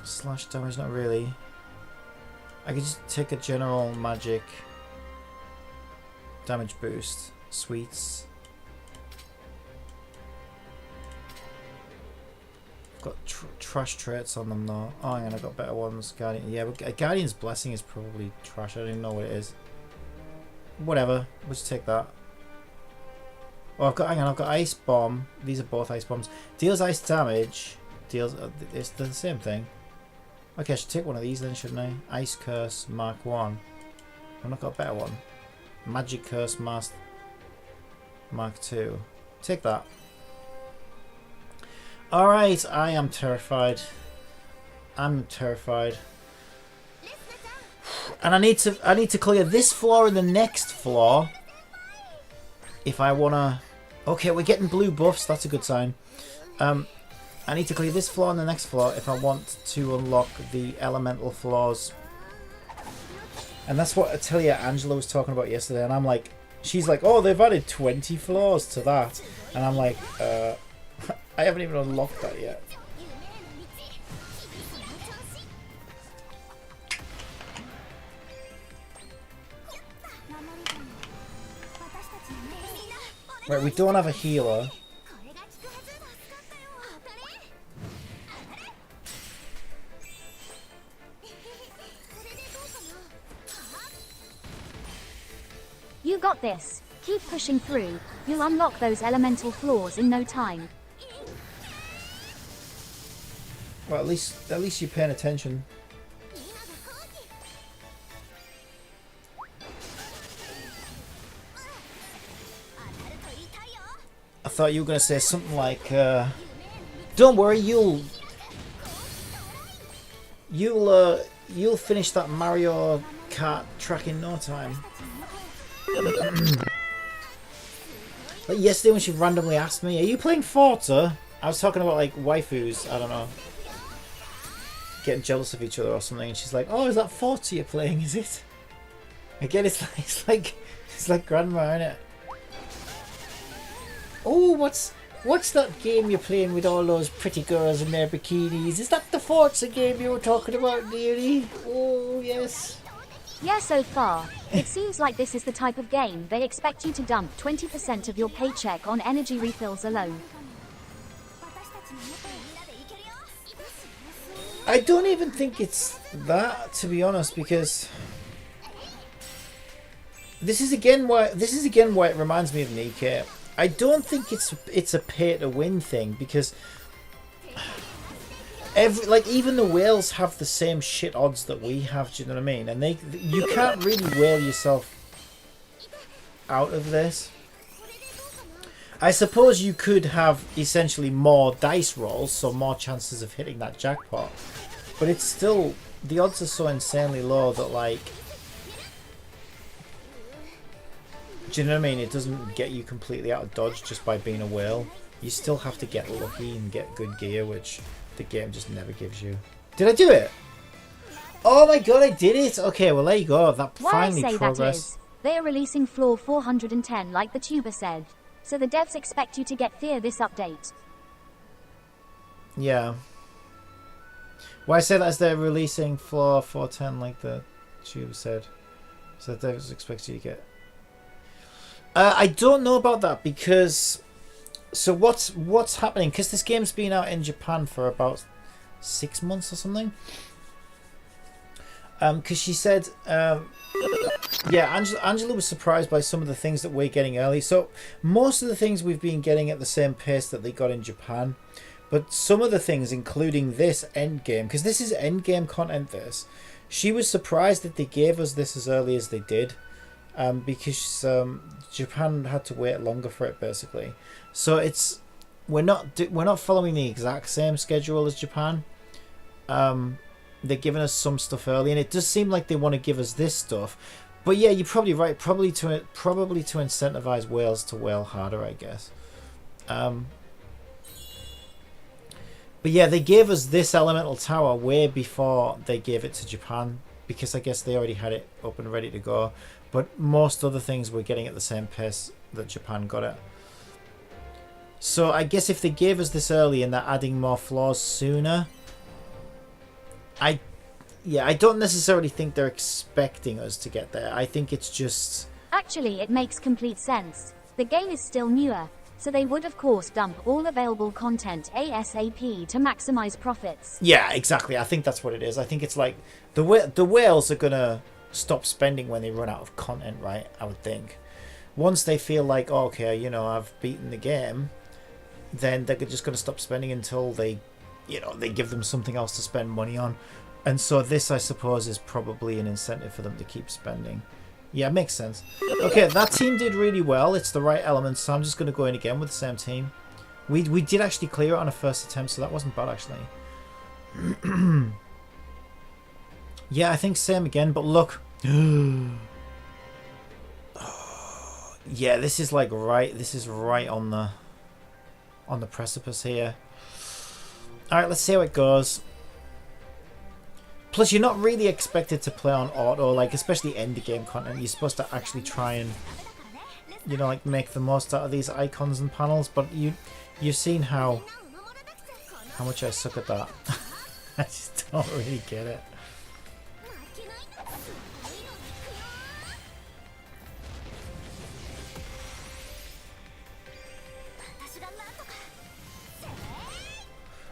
Slash damage, not really. I could just take a general magic damage boost. Sweets. Got trash traits on them though. Oh, hang on, I've got better ones. Guardian, yeah, but Guardian's Blessing is probably trash. I don't even know what it is. Whatever, we'll just take that. Oh, I've got Ice Bomb. These are both Ice Bombs. Deals ice damage. Deals. It's the same thing. Okay, I should take one of these then, shouldn't I? Ice Curse Mark 1. I've not got a better one. Magic Curse Master Mark 2. Take that. Alright, I am terrified. I'm terrified. And I need to clear this floor and the next floor if I wanna... Okay, we're getting blue buffs, that's a good sign. I need to clear this floor and the next floor if I want to unlock the elemental floors. And that's what Atelier Angela was talking about yesterday, and I'm like, she's like, oh, they've added 20 floors to that. And I'm like, I haven't even unlocked that yet. Right, we don't have a healer. You got this. Keep pushing through. You'll unlock those elemental floors in no time. Well, at least you're paying attention. I thought you were going to say something like, don't worry, you'll finish that Mario Kart track in no time. Like yesterday when she randomly asked me, "Are you playing Forza?" I was talking about like waifus. I don't know, getting jealous of each other or something, and she's like, "Oh, is that Forza you're playing? Is it?" Again, it's like grandma, innit? Oh, what's that game you're playing with all those pretty girls in their bikinis? Is that the Forza game you were talking about, dearie? Oh, yes. Yeah, so far, it seems like this is the type of game they expect you to dump 20% of your paycheck on energy refills alone. I don't even think it's that, to be honest, because this is again why it reminds me of Nikkei. I don't think it's a pay to win thing, because even the whales have the same shit odds that we have. Do you know what I mean? And you can't really whale yourself out of this. I suppose you could have essentially more dice rolls, so more chances of hitting that jackpot. But it's still, the odds are so insanely low that, like, do you know what I mean? It doesn't get you completely out of dodge just by being a whale. You still have to get lucky and get good gear, which the game just never gives you. Did I do it? Oh my god, I did it! Okay, well there you go. That finally progress. Why I say that is, they are releasing floor 410 like the tuber said. So the devs expect you to get fear this update. Yeah. Why I say that is they're releasing floor 410 like the tuber said. So the devs expect you to get... I don't know about that, because so what's happening, because this game's been out in Japan for about 6 months or something, because she said yeah, Angela was surprised by some of the things that we're getting early. So most of the things we've been getting at the same pace that they got in Japan, but some of the things, including this endgame, because this is endgame content, she was surprised that they gave us this as early as they did. Because Japan had to wait longer for it, basically. So we're not following the exact same schedule as Japan. They're giving us some stuff early, and it does seem like they want to give us this stuff. But yeah, you're probably right. Probably to incentivize whales to whale harder, I guess. But yeah, they gave us this elemental tower way before they gave it to Japan, because I guess they already had it up and ready to go. But most other things we're getting at the same pace that Japan got it. So I guess if they gave us this early and they're adding more floors sooner, I don't necessarily think they're expecting us to get there. I think it's just... Actually, it makes complete sense. The game is still newer, so they would of course dump all available content ASAP to maximize profits. Yeah, exactly. I think that's what it is. I think it's like the whales are gonna stop spending when they run out of content, right? I would think. Once they feel like, oh, okay, you know, I've beaten the game, then they're just going to stop spending until they give them something else to spend money on. And so this, I suppose, is probably an incentive for them to keep spending. Yeah, it makes sense. Okay, that team did really well. It's the right elements, so I'm just going to go in again with the same team. We did actually clear it on a first attempt, so that wasn't bad, actually. Yeah, I think same again, but look. Yeah, this is like right. This is right on the precipice here. All right, let's see how it goes. Plus, you're not really expected to play on auto, like especially end game content. You're supposed to actually try and, you know, like make the most out of these icons and panels. But you've seen how much I suck at that. I just don't really get it.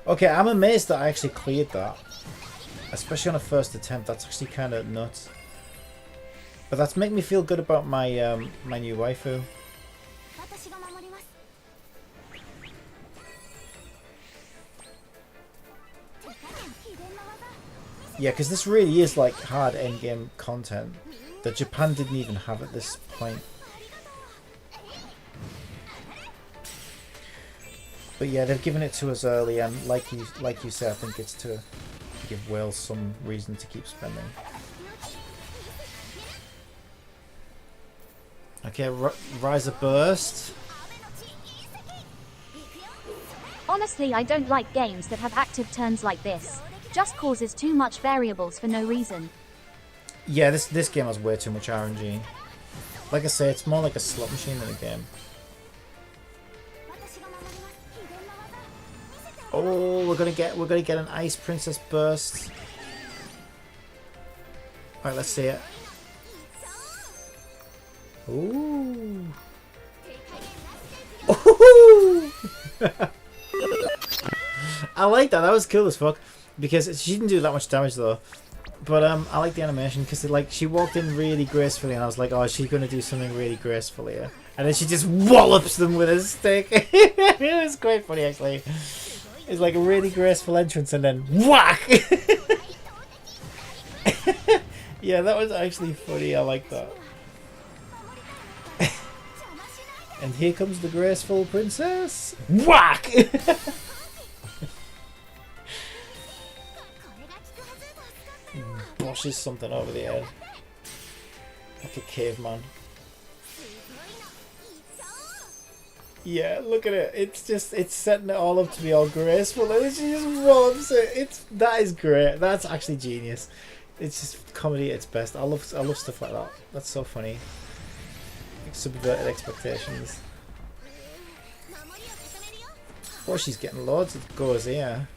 Okay, I'm amazed that I actually cleared that. Especially on a first attempt. That's actually kind of nuts. But that's making me feel good about my my new waifu. Yeah, because this really is like hard endgame content that Japan didn't even have at this point. But yeah, they've given it to us early, and like you said, I think it's to give whales some reason to keep spending. Okay, Riser Burst. Honestly, I don't like games that have active turns like this. Just causes too much variables for no reason. Yeah, this game has way too much RNG. Like I say, it's more like a slot machine than a game. Oh, we're gonna get an Ice Princess burst. Alright, let's see it. Ooh. Ooh. I like that. That was cool as fuck. Because she didn't do that much damage though. But I like the animation because like she walked in really gracefully, and I was like, oh, she's gonna do something really graceful here. And then she just wallops them with a stick. It was quite funny actually. It's like a really graceful entrance, and then whack. Yeah, that was actually funny. I like that. And here comes the graceful princess. Whack! Boshes something over the head. Like a caveman. Yeah, look at it. It's setting it all up to be all graceful, and she just wallops it. That is great. That's actually genius. It's just comedy at its best. I love stuff like that. That's so funny. Like subverted expectations. Oh, she's getting loads of goes here.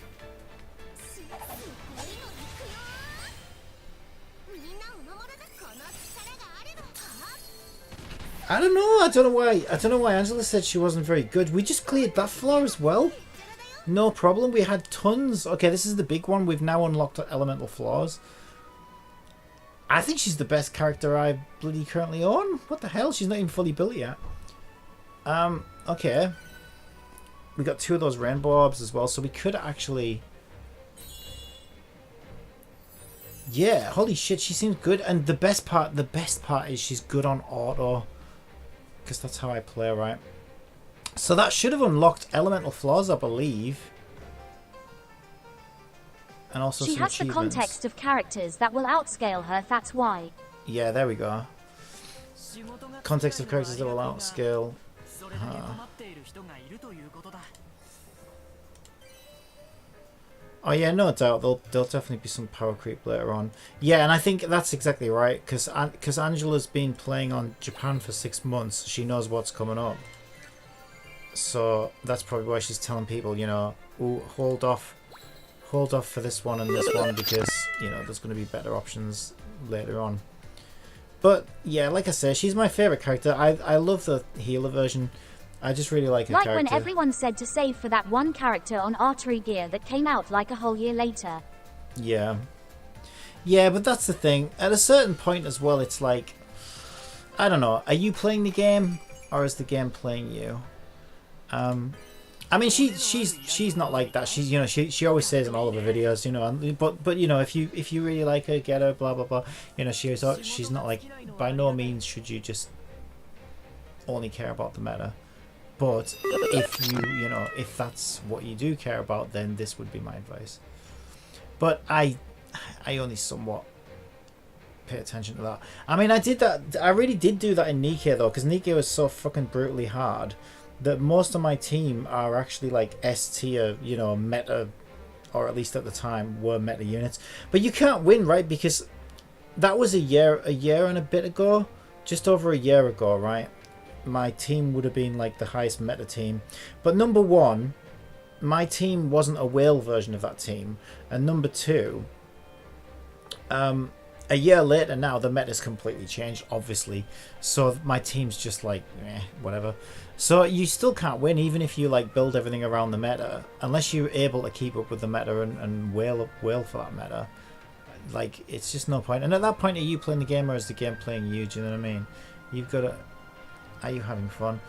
I don't know. I don't know why Angela said she wasn't very good. We just cleared that floor as well. No problem. We had tons. Okay, this is the big one. We've now unlocked elemental floors. I think she's the best character I bloody currently own. What the hell? She's not even fully built yet. Okay. We got 2 of those rainbow orbs as well, so we could actually... Yeah, holy shit, she seems good. And the best part is she's good on auto. Because that's how I play, right? So that should have unlocked elemental floors, I believe. And also she some has the context of characters that will outscale her, that's why. Yeah, there we go. Context of characters that will outscale her. Oh yeah, no doubt. There'll definitely be some power creep later on. Yeah, and I think that's exactly right. Because Angela's been playing on Japan for 6 months. She knows what's coming up. So that's probably why she's telling people, you know, ooh, hold off for this one and this one, because, you know, there's going to be better options later on. But yeah, like I say, she's my favourite character. I love the healer version. I just really like her character. Like when everyone said to save for that one character on Artery Gear that came out like a whole year later. Yeah. Yeah, but that's the thing. At a certain point as well, it's like, I don't know, are you playing the game or is the game playing you? I mean, she's not like that. She's, you know, she always says in all of her videos, you know, but you know, if you really like her, get her, blah blah blah. You know, she's not like, by no means should you just only care about the meta. But if you know, if that's what you do care about, then this would be my advice. But I only somewhat pay attention to that. I mean, I did that. I really did do that in Nikkei though, because Nikkei was so fucking brutally hard that most of my team are actually like S tier, you know, meta, or at least at the time were meta units. But you can't win, right? Because that was a year and a bit ago, just over a year ago, right? My team would have been like the highest meta team. But number one, my team wasn't a whale version of that team. And number two, a year later now, the meta's completely changed, obviously. So my team's just like, whatever. So you still can't win, even if you like build everything around the meta, unless you're able to keep up with the meta and whale for that meta. Like, it's just no point. And at that point, are you playing the game or is the game playing you? Do you know what I mean? You've got to... Are you having fun?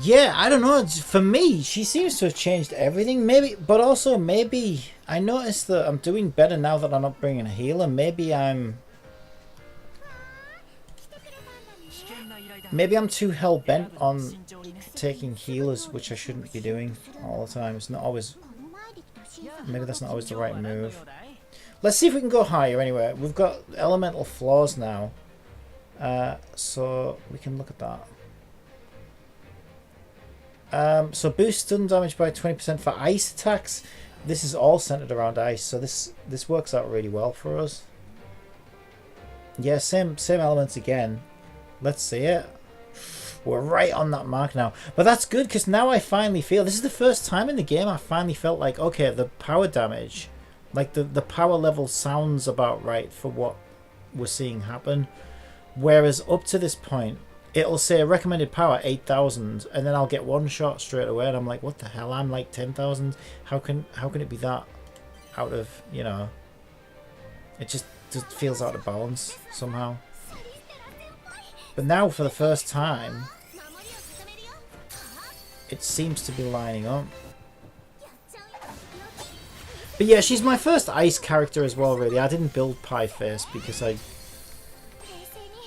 Yeah, I don't know. For me, she seems to have changed everything. Maybe, but also maybe I noticed that I'm doing better now that I'm not bringing a healer. Maybe I'm too hell bent on taking healers, which I shouldn't be doing all the time. It's not always. Maybe that's not always the right move. Let's see if we can go higher. Anyway, we've got elemental floors now. So we can look at that. So boost stun damage by 20% for ice attacks. This is all centered around ice, so this works out really well for us. Yeah, same elements again. Let's see it. We're right on that mark now. But that's good, because now I finally feel... This is the first time in the game I finally felt like, okay, the power damage, like the power level sounds about right for what we're seeing happen. Whereas up to this point, it'll say recommended power 8,000, and then I'll get one shot straight away, and I'm like, what the hell? I'm like 10,000. How can it be that out of, you know? It just feels out of balance somehow. But now, for the first time, it seems to be lining up. But yeah, she's my first ice character as well, really. I didn't build Pie Face because I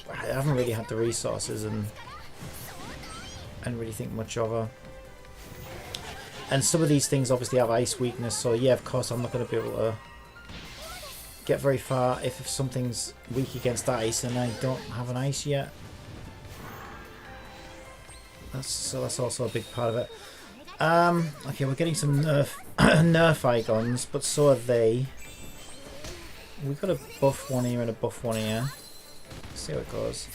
haven't really had the resources and really think much of her. And some of these things obviously have ice weakness, so yeah, of course I'm not going to be able to get very far if something's weak against ice and I don't have an ice yet. That's also a big part of it. Okay, we're getting some nerf icons, but so are they. We've got a buff one here and a buff one here. Let's see how it goes.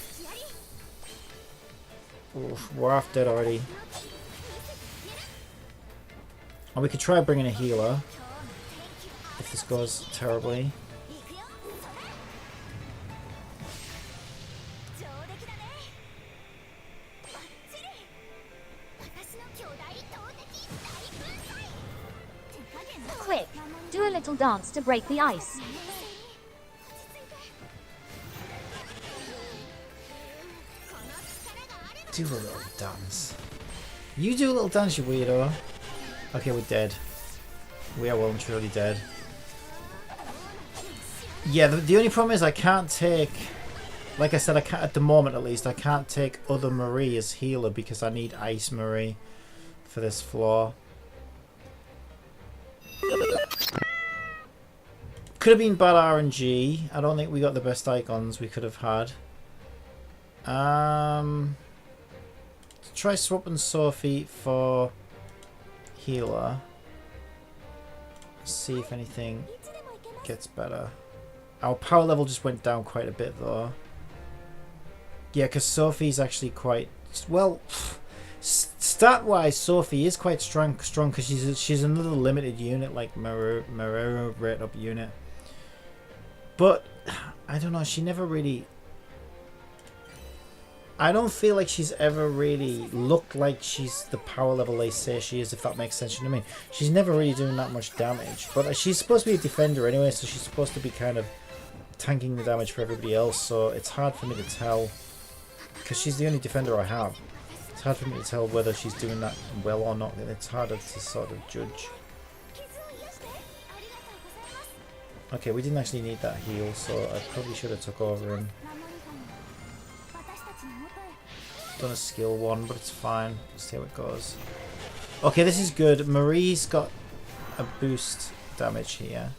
Oof, we're half dead already. And we could try bringing a healer if this goes terribly. Quick, do a little dance to break the ice. Do a little dance. You do a little dance, you weirdo. Okay, we're dead. We are well and truly dead. Yeah, the only problem is I can't take... Like I said, I can't, at the moment at least, I can't take other Marie as healer because I need Ice Marie for this floor. Could have been bad RNG. I don't think we got the best icons we could have had. Try swapping Sophie for healer. See if anything gets better. Our power level just went down quite a bit though. Yeah, because Sophie's actually quite... Well, stat-wise, Sophie is quite strong because she's another limited unit like Marero rate up unit. But, I don't know, she never really... I don't feel like she's ever really looked like she's the power level they say she is, if that makes sense. You know what I mean? She's never really doing that much damage. But she's supposed to be a defender anyway, so she's supposed to be kind of tanking the damage for everybody else. So it's hard for me to tell, because she's the only defender I have. It's hard for me to tell whether she's doing that well or not. It's harder to sort of judge. Okay, we didn't actually need that heal, so I probably should have took over and done a skill one, but it's fine. Let's see how it goes. Okay, this is good. Marie's got a boost damage here.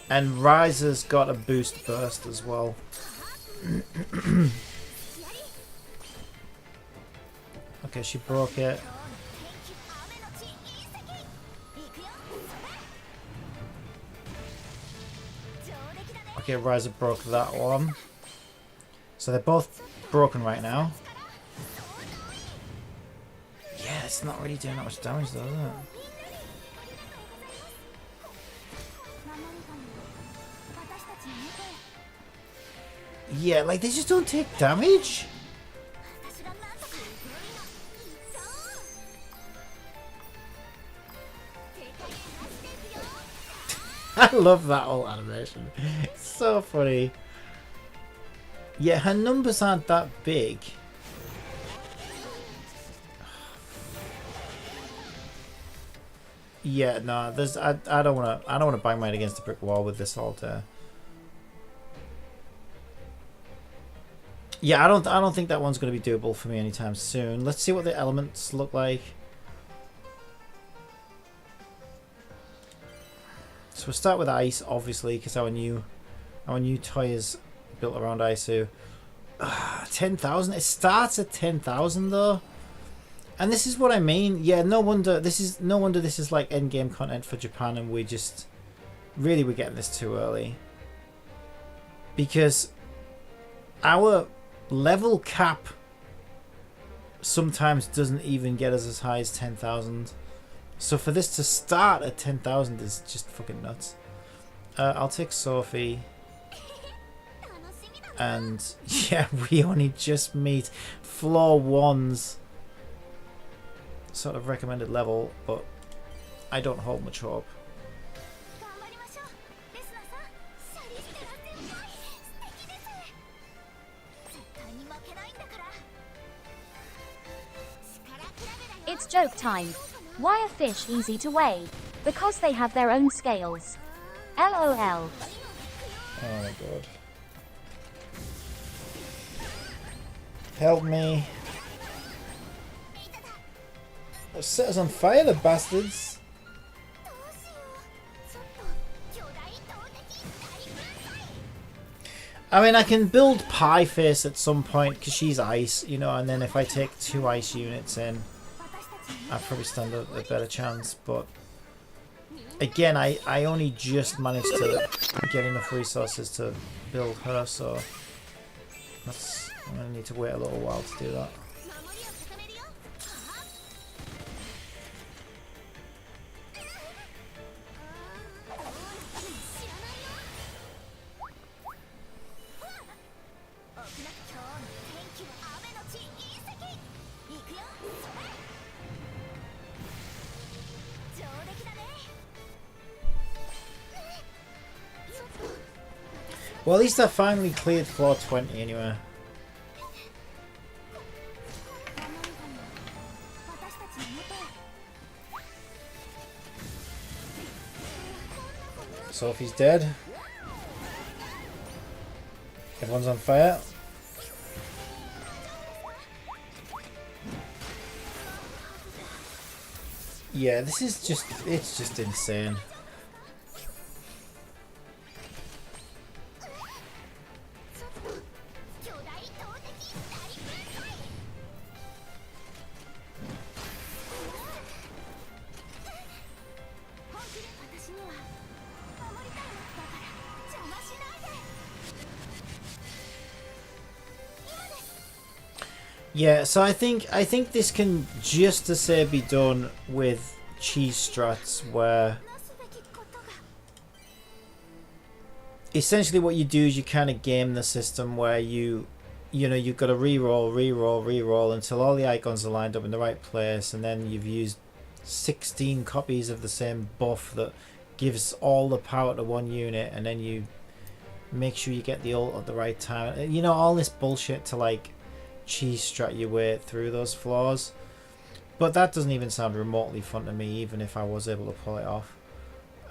And Riser's got a boost burst as well. Okay, she broke it. Okay, Riser broke that one. So they're both broken right now. Yeah, it's not really doing that much damage though, is it? Yeah, like they just don't take damage. I love that whole animation. It's so funny. Yeah, her numbers aren't that big. Yeah, no, there's I don't wanna bang my head against the brick wall with this altar. Yeah, I don't think that one's gonna be doable for me anytime soon. Let's see what the elements look like. So we'll start with ice, obviously, because our new toy is built around Isu. 10,000. It starts at 10,000 though, and this is what I mean. Yeah, no wonder this is like end game content for Japan, and we're getting this too early, because our level cap sometimes doesn't even get us as high as 10,000. So for this to start at 10,000 is just fucking nuts. I'll take Sophie. And yeah, we only just meet floor 1's sort of recommended level, but I don't hold much hope. It's joke time. Why are fish easy to weigh? Because they have their own scales. LOL. Oh my god. Help me. They'll set us on fire, the bastards. I mean, I can build Pie Face at some point because she's ice, you know, and then if I take 2 ice units in, I'd probably stand a better chance. But again, I only just managed to get enough resources to build her, so I'm going to need to wait a little while to do that. Well, at least I finally cleared floor 20 anyway. Sophie's dead. Everyone's on fire. Yeah, this is just, it's just insane. Yeah, so I think this can just to say be done with cheese strats, where essentially what you do is you kind of game the system where you know you've got to re-roll until all the icons are lined up in the right place, and then you've used 16 copies of the same buff that gives all the power to one unit, and then you make sure you get the ult at the right time. You know, all this bullshit to like cheese strat your way through those flaws. But that doesn't even sound remotely fun to me, even if I was able to pull it off.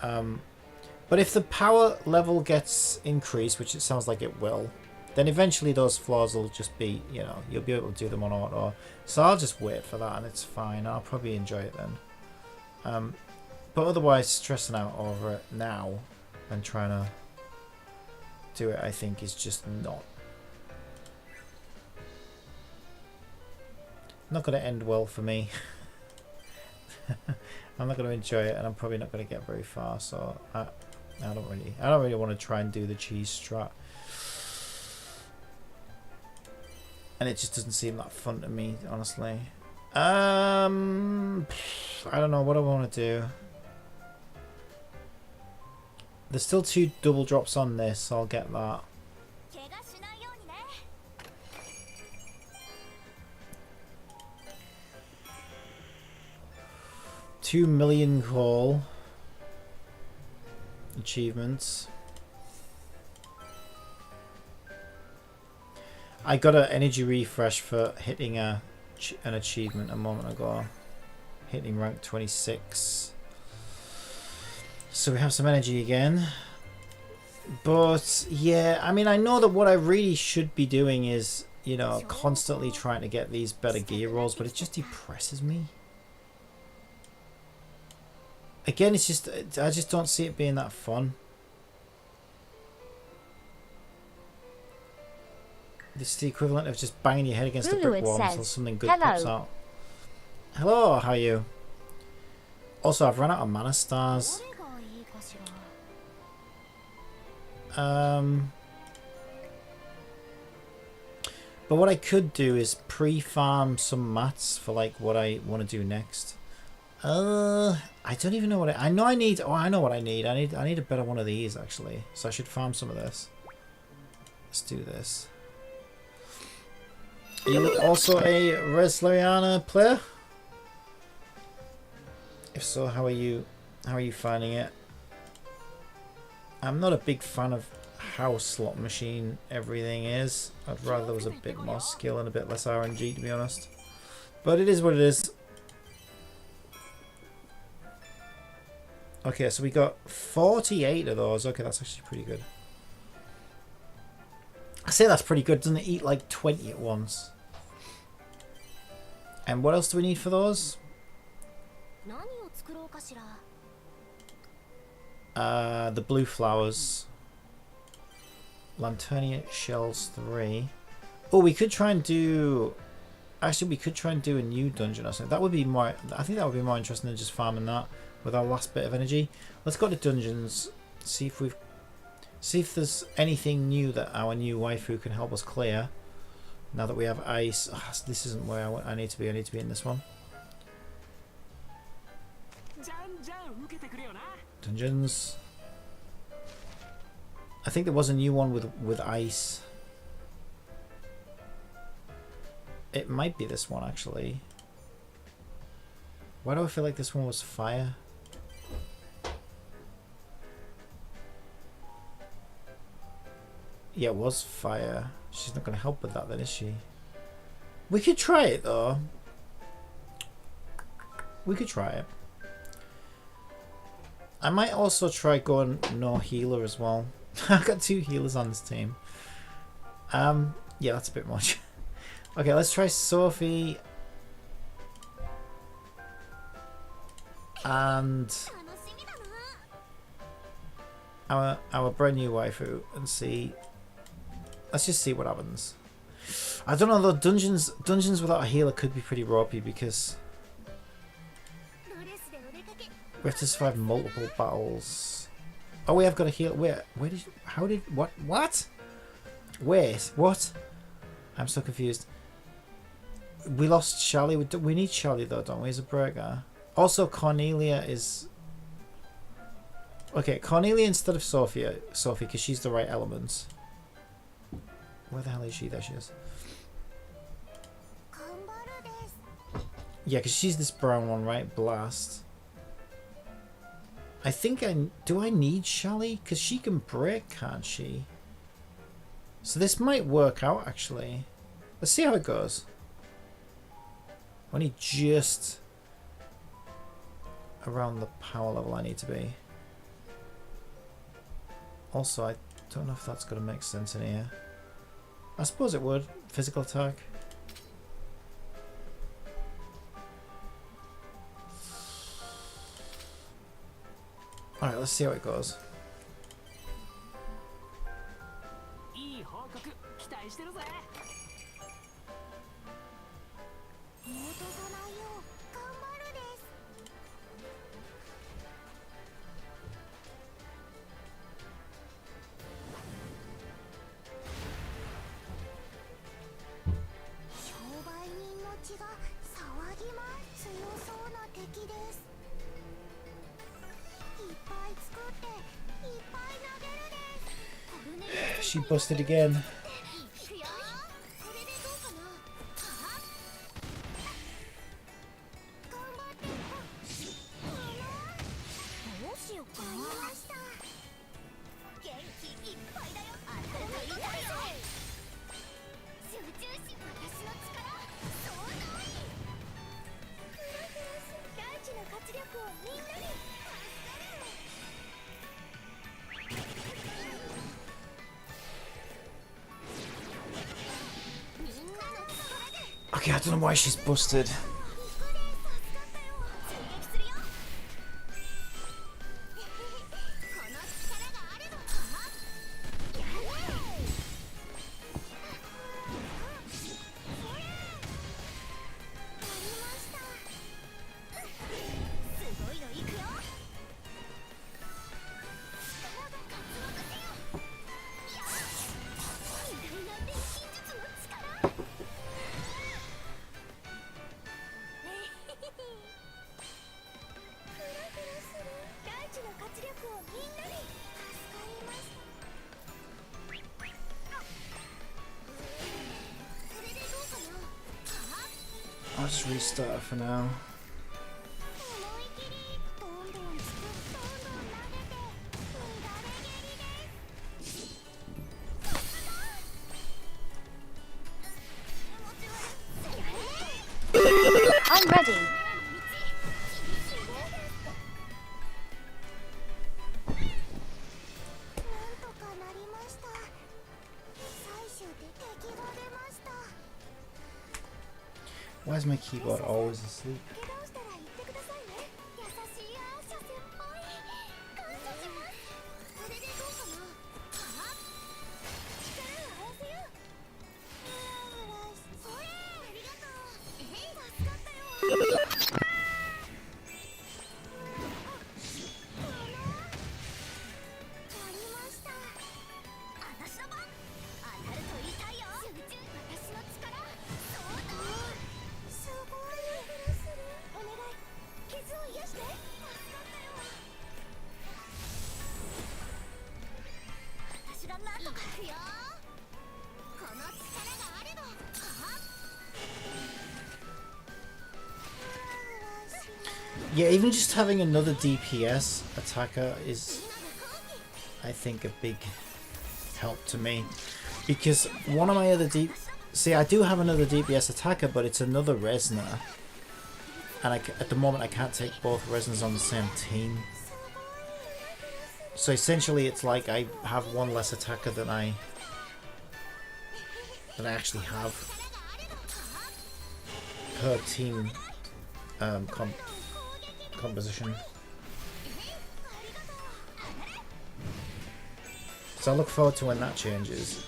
But if the power level gets increased, which it sounds like it will, then eventually those flaws will just be, you know, you'll be able to do them on auto. So I'll just wait for that, and it's fine. I'll probably enjoy it then. But otherwise, stressing out over it now and trying to do it, I think, is just not going to end well for me. I'm not going to enjoy it, and I'm probably not going to get very far. So I don't really want to try and do the cheese strat, and it just doesn't seem that fun to me, honestly. I don't know what I want to do. There's still 2 double drops on this, so I'll get that. 2 million call achievements. I got an energy refresh for hitting an achievement a moment ago, hitting rank 26. So we have some energy again. But yeah, I mean, I know that what I really should be doing is, you know, constantly trying to get these better gear rolls, but it just depresses me. Again, it's just, I just don't see it being that fun. This is the equivalent of just banging your head against a Lulu, brick it wall says, until something good "Hello." pops out. Hello, how are you? Also, I've run out of mana stars. But what I could do is pre-farm some mats for like what I want to do next. I don't even know what I know I need. Oh, I know what I need. I need a better one of these actually. So I should farm some of this. Let's do this. Are you also a Resleriana player? If so, how are you? How are you finding it? I'm not a big fan of how slot machine everything is. I'd rather there was a bit more skill and a bit less RNG, to be honest. But it is what it is. Okay, so we got 48 of those. Okay, that's actually pretty good. I say that's pretty good. Doesn't it eat like 20 at once? And what else do we need for those? The blue flowers. Lanternia shells 3. Oh, we could try and do... Actually, we could try and do a new dungeon or something. That would be more... I think that would be more interesting than just farming that with our last bit of energy. Let's go to dungeons. See if there's anything new that our new waifu can help us clear. Now that we have ice. Oh, this isn't where I need to be. I need to be in this one. Dungeons. I think there was a new one with ice. It might be this one actually. Why do I feel like this one was fire? Yeah, it was fire. She's not going to help with that then, is she? We could try it though. We could try it. I might also try going no healer as well. I've got 2 healers on this team. Yeah, that's a bit much. Okay, let's try Sophie. And our brand new waifu and see. Let's just see what happens. I don't know though, dungeons without a healer could be pretty ropey because we have to survive multiple battles. Oh, we have got a heal. Where did you, how did what wait, what? I'm so confused. We lost Charlie. We need Charlie though, don't we, as a breaker? Also, Cornelia is... Okay, Cornelia instead of Sophie, because she's the right element. Where the hell is she? There she is. Yeah, because she's this brown one, right? Blast. I think do I need Shally? Because she can break, can't she? So this might work out, actually. Let's see how it goes. Only just around the power level I need to be. Also, I don't know if that's going to make sense in here. I suppose it would. Physical attack. Alright, let's see how it goes. She busted again. Okay, I don't know why she's busted. just restart for now. I'm ready. Why is my keyboard always asleep? Yeah, even just having another DPS attacker is, I think, a big help to me. Because one of my other See, I do have another DPS attacker, but it's another Resner. And at the moment I can't take both Resners on the same team. So essentially it's like I have one less attacker than I actually have per team composition. So I look forward to when that changes.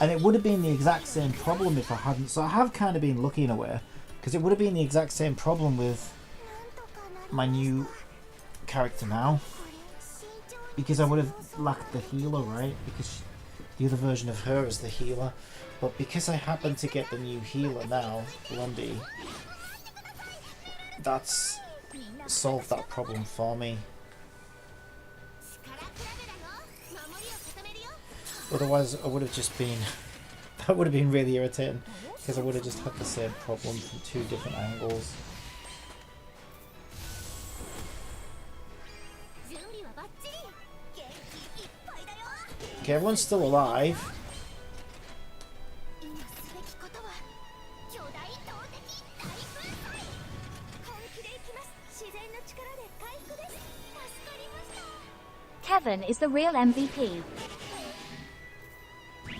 And it would have been the exact same problem if I hadn't. So I have kind of been lucky in a way, because it would have been the exact same problem with my new character now. Because I would have lacked the healer, right? Because the other version of her is the healer. But because I happen to get the new healer now, Blondie, that's solved that problem for me. Otherwise, I would have just been... that would have been really irritating, because I would have just had the same problem from two different angles. Okay, everyone's still alive. Kevin is the real MVP.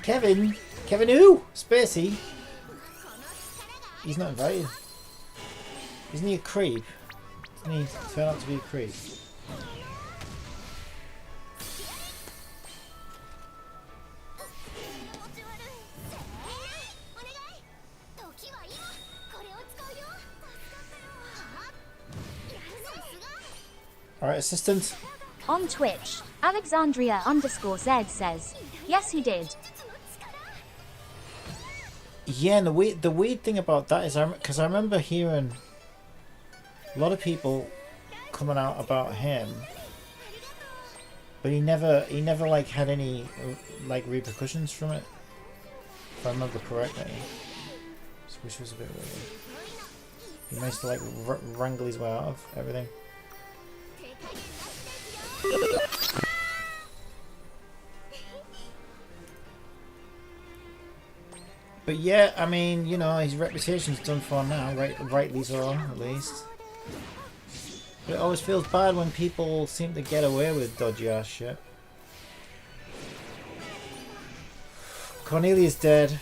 Kevin? Kevin who? Spacey? He's not invited. Isn't he a creep? Doesn't he turn out to be a creep? Alright, assistant. On Twitch, Alexandria_Z says, yes he did. Yeah, and the weird thing about that is, because I remember hearing a lot of people coming out about him, but he never like had any like repercussions from it, if I remember correctly. Which was a bit weird. He managed to like wrangle his way out of everything. But yeah, I mean, you know, his reputation's done for now, rightly so, at least. But it always feels bad when people seem to get away with dodgy ass shit. Cornelia's dead.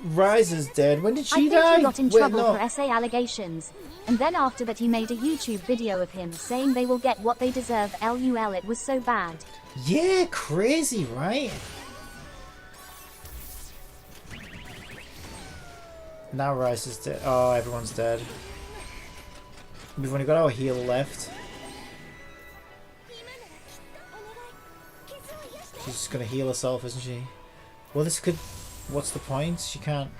Rise is dead. When did she die? I think he got in trouble for SA allegations. And then after that he made a YouTube video of him saying they will get what they deserve. LUL, it was so bad. Yeah, crazy, right? Now Rise is dead. Oh, everyone's dead. We've only got our healer left. She's just gonna heal herself, isn't she? Well, this could... What's the point? She can't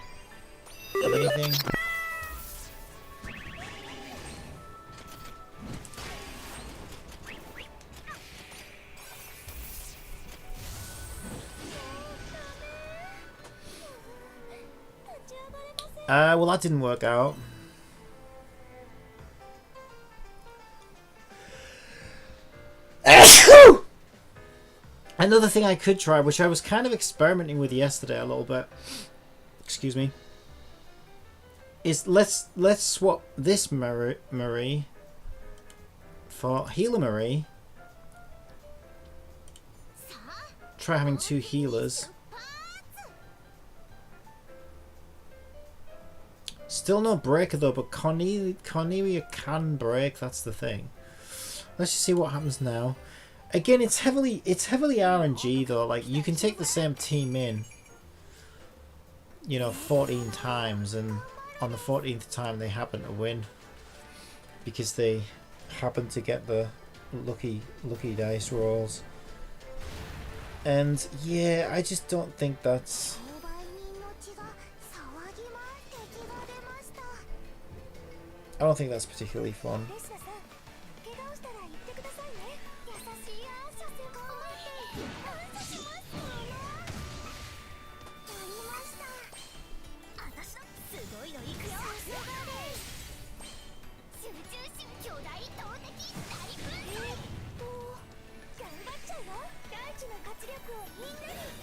do anything. Well, that didn't work out. Another thing I could try, which I was kind of experimenting with yesterday a little bit, excuse me, is let's swap this Marie for Healer Marie. Try having 2 healers. Still no breaker though, but Cornelia can break. That's the thing. Let's just see what happens now. Again, it's heavily RNG though. Like, you can take the same team in, you know, 14 times, and on the 14th time they happen to win because they happen to get the lucky dice rolls. And yeah, I just don't think that's. I don't think that's particularly fun.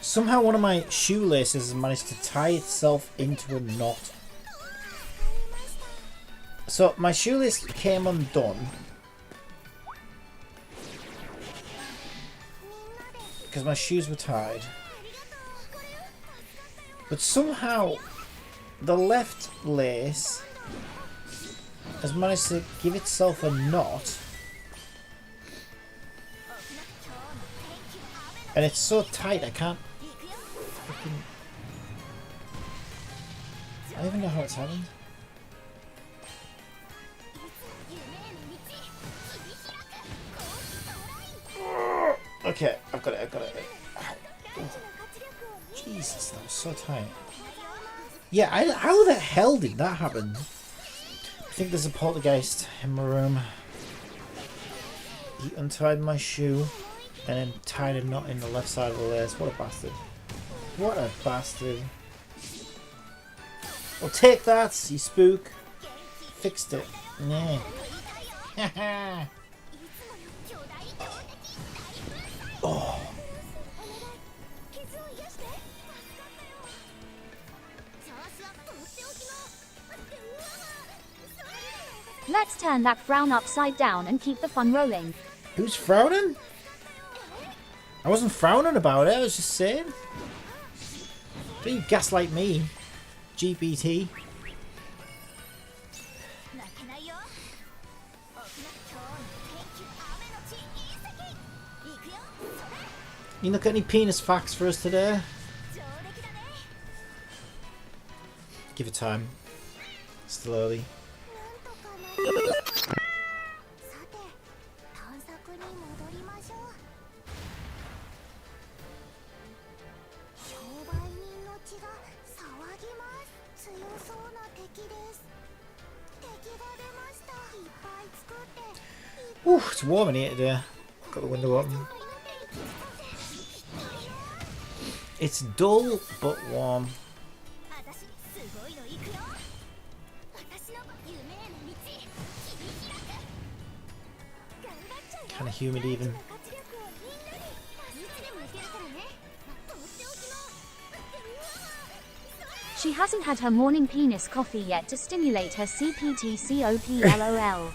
Somehow one of my shoelaces has managed to tie itself into a knot. So my shoelace came undone because my shoes were tied. But somehow the left lace has managed to give itself a knot. And it's so tight I can't freaking... I don't even know how it's happened. Okay, I've got it. Ow. Jesus, that was so tight. Yeah, how the hell did that happen? I think there's a poltergeist in my room. He untied my shoe and then tied a knot in the left side of the lace. What a bastard. What a bastard. Well, take that, you spook. Fixed it. Nah. Haha. Oh. Let's turn that frown upside down and keep the fun rolling. Who's frowning? I wasn't frowning about it, I was just saying. Don't you gaslight me, GPT. You look at any penis facts for us today? Give it time. Still early. Ooh, it's warm in here today. Got the window open. It's dull but warm. Kind of humid even. She hasn't had her morning penis coffee yet to stimulate her CPTCOPLOL.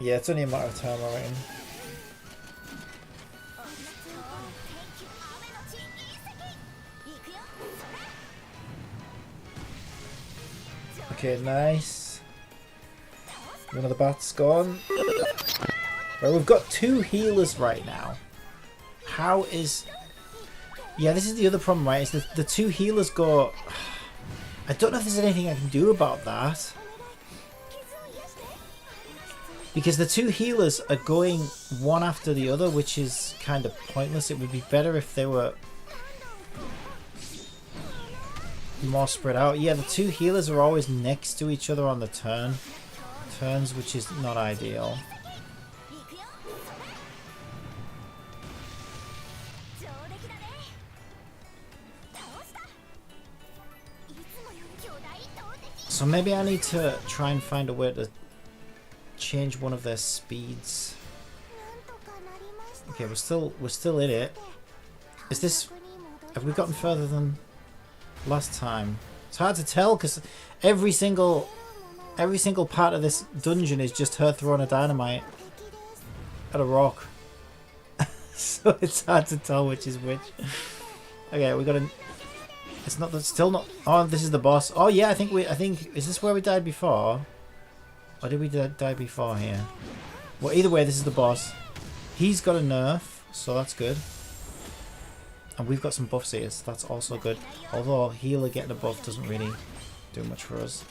Yeah, it's only a matter of time, I reckon. Okay, nice. One of the bats gone. Well, we've got 2 healers right now. How is... Yeah, this is the other problem, right? Is that the 2 healers go... I don't know if there's anything I can do about that. Because the 2 healers are going one after the other, which is kind of pointless. It would be better if they were more spread out. Yeah, the 2 healers are always next to each other on the turns, which is not ideal. So maybe I need to try and find a way to change one of their speeds. Okay, we're still in it. Is this... Have we gotten further than last time? It's hard to tell because every single part of this dungeon is just her throwing a dynamite at a rock. So it's hard to tell which is which. Okay, we got to... It's not... Still not... Oh, this is the boss. Oh yeah, I think... Is this where we died before? Or did we die before here? Well, either way, this is the boss. He's got a nerf, so that's good. And we've got some buffs here, so that's also good. Although healer getting a buff doesn't really do much for us.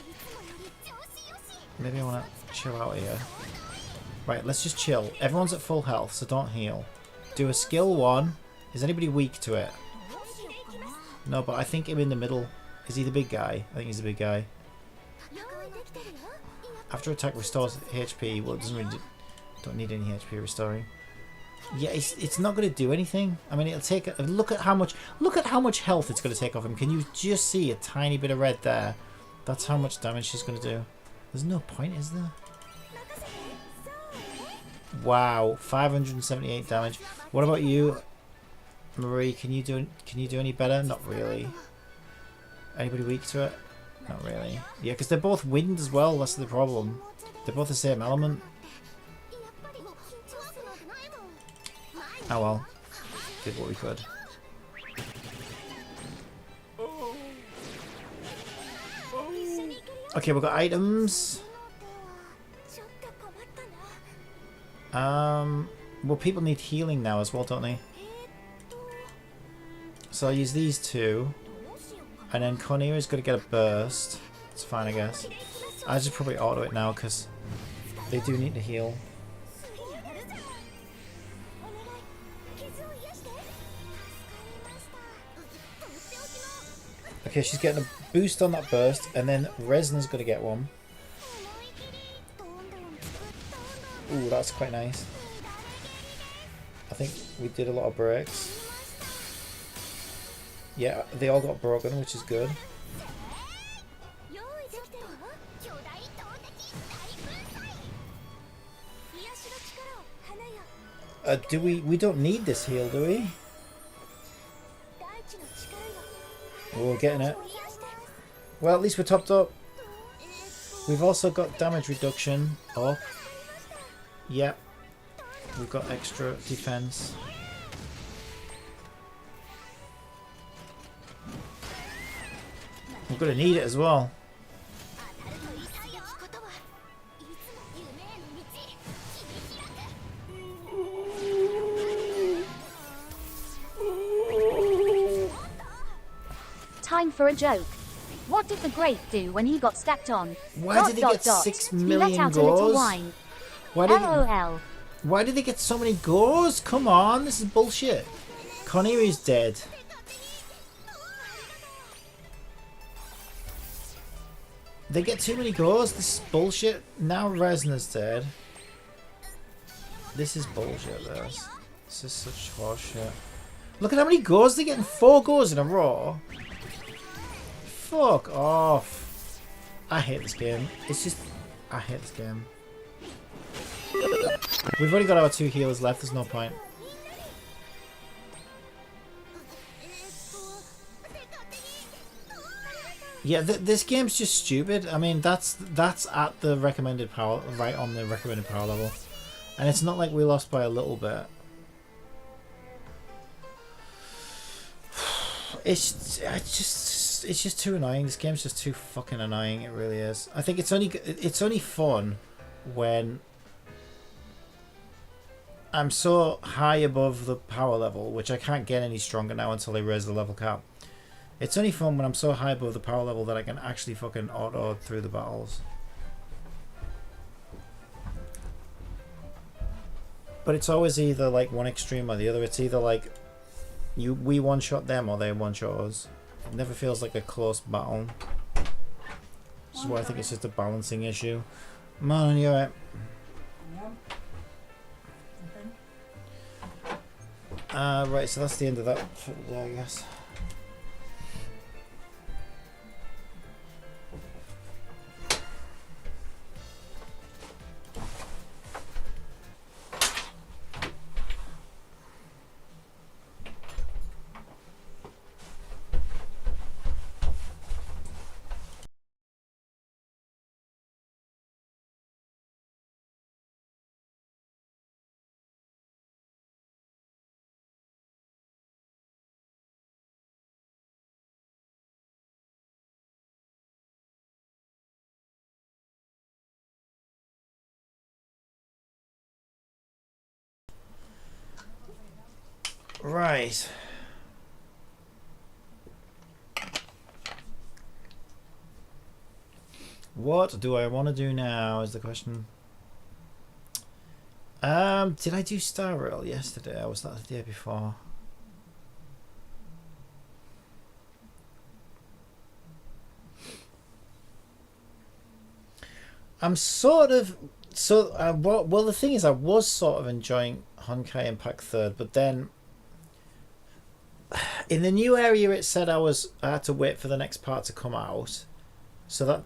Maybe I want to chill out here. Right, let's just chill. Everyone's at full health, so don't heal. Do a skill 1. Is anybody weak to it? No, but I think him in the middle. Is he the big guy? I think he's the big guy. After attack restores HP. Well, it doesn't really... Don't need any HP restoring. Yeah, it's not going to do anything. I mean, it'll take... Look at how much health it's going to take off him. Can you just see a tiny bit of red there? That's how much damage she's going to do. There's no point, is there? Wow, 578 damage. What about you, Marie? Can you do any better? Not really. Anybody weak to it? Not really. Yeah, because they're both wind as well. That's the problem. They're both the same element. Oh well. Did what we could. Okay, we've got items. Well, people need healing now as well, don't they? So I'll use these two. And then Cornelia's going to get a burst. It's fine, I guess. I just probably auto it now because they do need to heal. Okay, she's getting a boost on that burst, and then Resna's going to get one. Ooh, that's quite nice. I think we did a lot of breaks. Yeah, they all got broken, which is good. We don't need this heal, do we? We're getting it. Well, at least we're topped up. We've also got damage reduction up. Yep. We've got extra defense. We're going to need it as well. Time for a joke. What did the grape do when he got stacked on? Why did he get 6 million he let out a little gores? whine. LOL. Why did they get so many gores? Come on, this is bullshit. Conniery's dead. They get too many gores. This is bullshit. Now Resna's dead. This is bullshit, this. This is such horseshit. Look at how many gores they're getting. 4 gores in a row. Fuck off. I hate this game. It's just... I hate this game. We've only got our 2 healers left. There's no point. Yeah, this game's just stupid. I mean, that's at the recommended power, right on the recommended power level, and it's not like we lost by a little bit. It's just too annoying. This game's just too fucking annoying. It really is. I think it's only fun when I'm so high above the power level, which I can't get any stronger now until they raise the level cap. It's only fun when I'm so high above the power level that I can actually fucking auto through the battles. But it's always either like one extreme or the other. It's either like we one-shot them or they one-shot us. It never feels like a close battle. This is why I think it's just a balancing issue. Man, you're right. Right, so that's the end of that for today, I guess. Right. What do I want to do now is the question. Did I do Star Rail yesterday? Or was that the day before? I'm sort of well the thing is I was sort of enjoying Honkai Impact 3rd, but then in the new area it said I had to wait for the next part to come out, so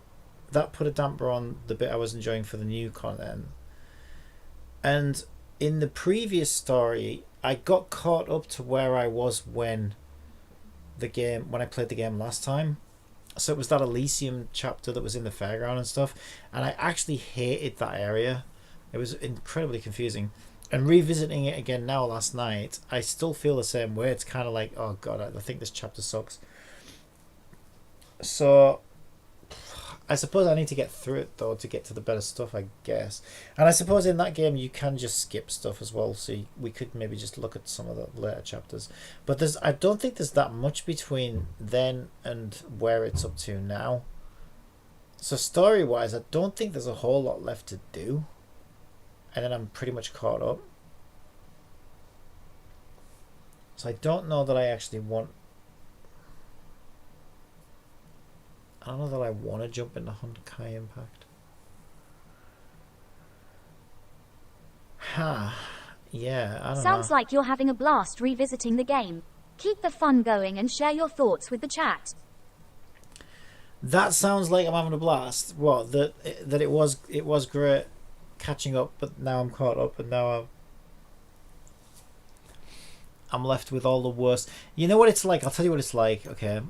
that put a damper on the bit I was enjoying for the new content. And in the previous story I got caught up to where I was when I played the game last time. So it was that Elysium chapter that was in the fairground and stuff, and I actually hated that area. It was incredibly confusing. And revisiting it again now last night, I still feel the same way. It's kind of like, oh god, I think this chapter sucks. So I suppose I need to get through it though to get to the better stuff, I guess. And I suppose in that game you can just skip stuff as well, so we could maybe just look at some of the later chapters. But I don't think there's that much between then and where it's up to now. So story wise, I don't think there's a whole lot left to do. And then I'm pretty much caught up. So I don't know that I actually want... I don't know that I want to jump into Honkai Impact. Yeah, I don't know. Sounds like you're having a blast revisiting the game. Keep the fun going and share your thoughts with the chat. That sounds like I'm having a blast. What? That it was great catching up, but now I'm caught up, and now I'm left with all the worst. You know what it's like? I'll tell you what it's like. Okay.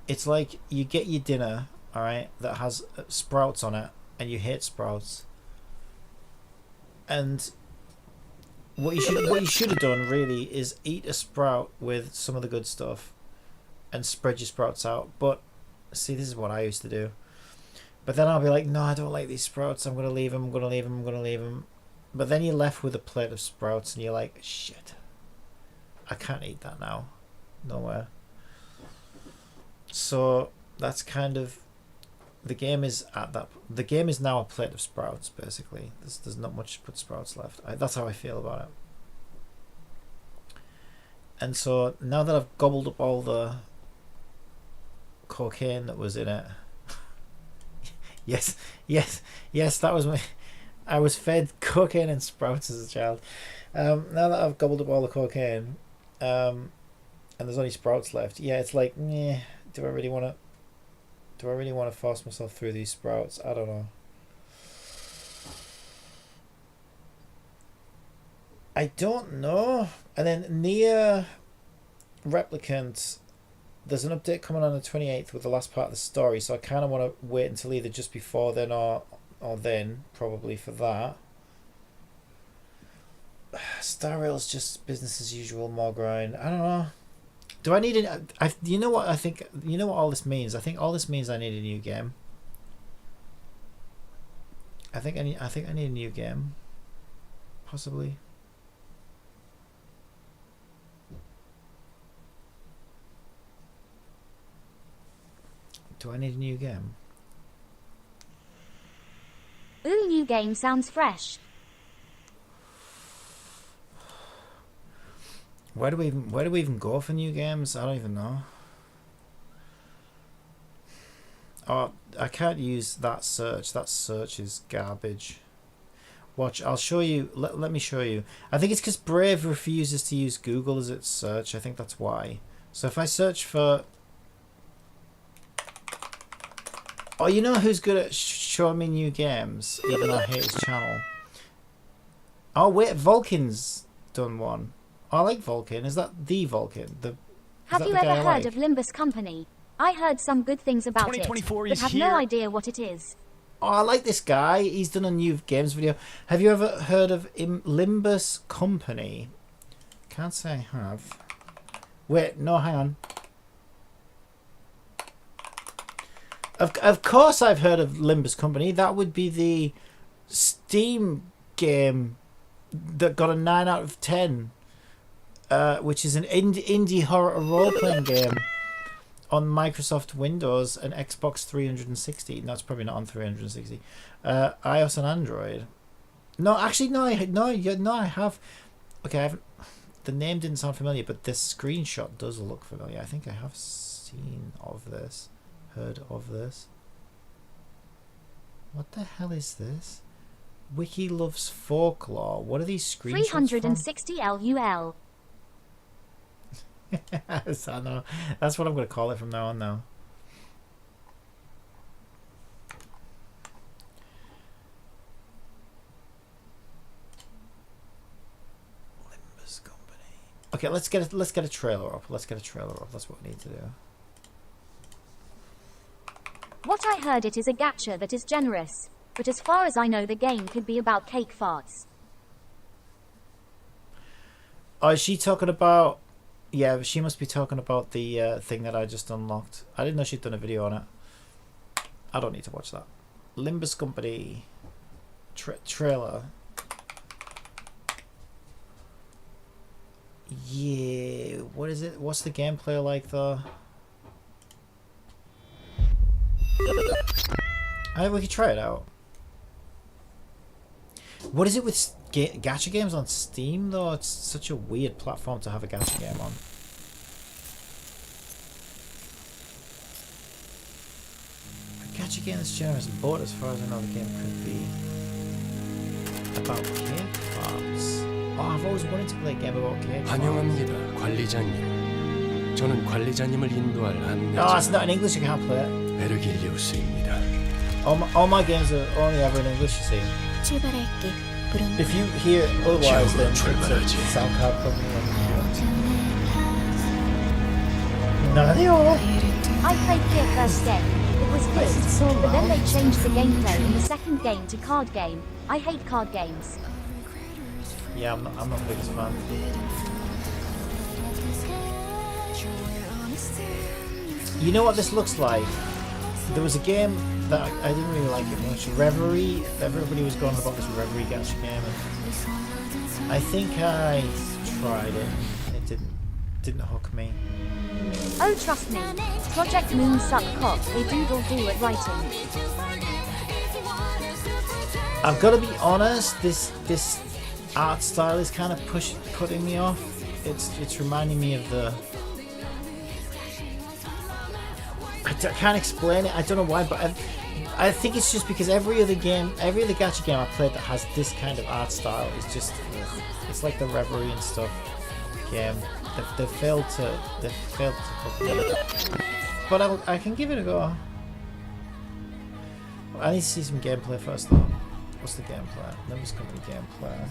It's like you get your dinner, all right, that has sprouts on it, and you hate sprouts. And what you should have done really is eat a sprout with some of the good stuff, and spread your sprouts out. But see, this is what I used to do. But then I'll be like, no, I don't like these sprouts. I'm gonna leave them. I'm gonna leave them. I'm gonna leave them. But then you're left with a plate of sprouts, and you're like, shit, I can't eat that now. Nowhere. So that's kind of the game is now a plate of sprouts basically. There's not much but sprouts left. That's how I feel about it. And so now that I've gobbled up all the cocaine that was in it, yes, that was I was fed cocaine and sprouts as a child. Now that I've gobbled up all the cocaine, and there's only sprouts left, yeah, it's like, meh. Do I really want to force myself through these sprouts? I don't know. I don't know. And then Nier Replicant, there's an update coming on the 28th with the last part of the story, so I kind of want to wait until either just before then or then, probably, for that. Star Rail's just business as usual, more grind. I don't know. Do I need you know what I think? You know what all this means? I think all this means I need a new game. I think I need a new game, possibly. Do I need a new game? Ooh, new game sounds fresh. Where do we even go for new games? I don't even know. Oh, I can't use that search. That search is garbage. Watch, I'll show you. Let me show you. I think it's because Brave refuses to use Google as its search. I think that's why. So if I search for... Oh, you know who's good at showing me new games? Even though I hate his channel. Oh, wait, Vulcan's done one. I like Vulcan. Is that the Vulcan? Have you ever heard of Limbus Company? I heard some good things about it, but have no idea what it is. Oh, I like this guy. He's done a new games video. Have you ever heard of Limbus Company? Can't say I have. Wait, no, hang on. Of course I've heard of Limbus Company. That would be the Steam game that got a 9 out of 10. which is an indie horror role-playing game on Microsoft Windows and Xbox 360. No, it's probably not on 360. iOS and Android. No, actually, no, I have. Okay, I haven't. The name didn't sound familiar, but this screenshot does look familiar. I think I have seen of this, heard of this. What the hell is this? Wiki loves folklore. What are these screenshots 360 LUL. Yes, I know. That's what I'm going to call it from now on now. Limbus Company. Okay, let's get a trailer up. Let's get a trailer up. That's what we need to do. What I heard, it is a gacha that is generous, but as far as I know the game could be about cake farts. Oh, is she talking about... Yeah, she must be talking about the thing that I just unlocked. I didn't know she'd done a video on it. I don't need to watch that. Limbus Company trailer. Yeah, what is it? What's the gameplay like though? I think we could try it out. What is it with gacha games on Steam though? It's such a weird platform to have a gacha game on. A gacha game that's generous, but as far as I know the game could be about cake farms. Oh, I've always wanted to play a game about cake farms. 환영합니다, 관리자님. 저는 관리자님을 인도할 안내자. Oh, it's not in English, you can't play it. 베르길리우스입니다. All my games are only ever in English, you see. 출발할게. If you hear otherwise, then it's 출발하지. a sound card from none of the all. I played the first game. It was good, but then they changed the gameplay in the second game to card game. I hate card games. Yeah, I'm not the biggest fan. You know what this looks like? There was a game that I didn't really like it much. Reverie. Everybody was going about this Reverie gacha game, and I think I tried it. It didn't hook me. Oh, trust me. Project Moon suck cock. They doodle do at writing. I've got to be honest. This art style is kind of putting me off. It's reminding me of the. I can't explain it. I don't know why, but I think it's just because every other gacha game I played that has this kind of art style is just it's like the Reverie and stuff game. They failed to hook me. But I can give it a go. I need to see some gameplay first though. What's the gameplay? Limbus Company gameplay.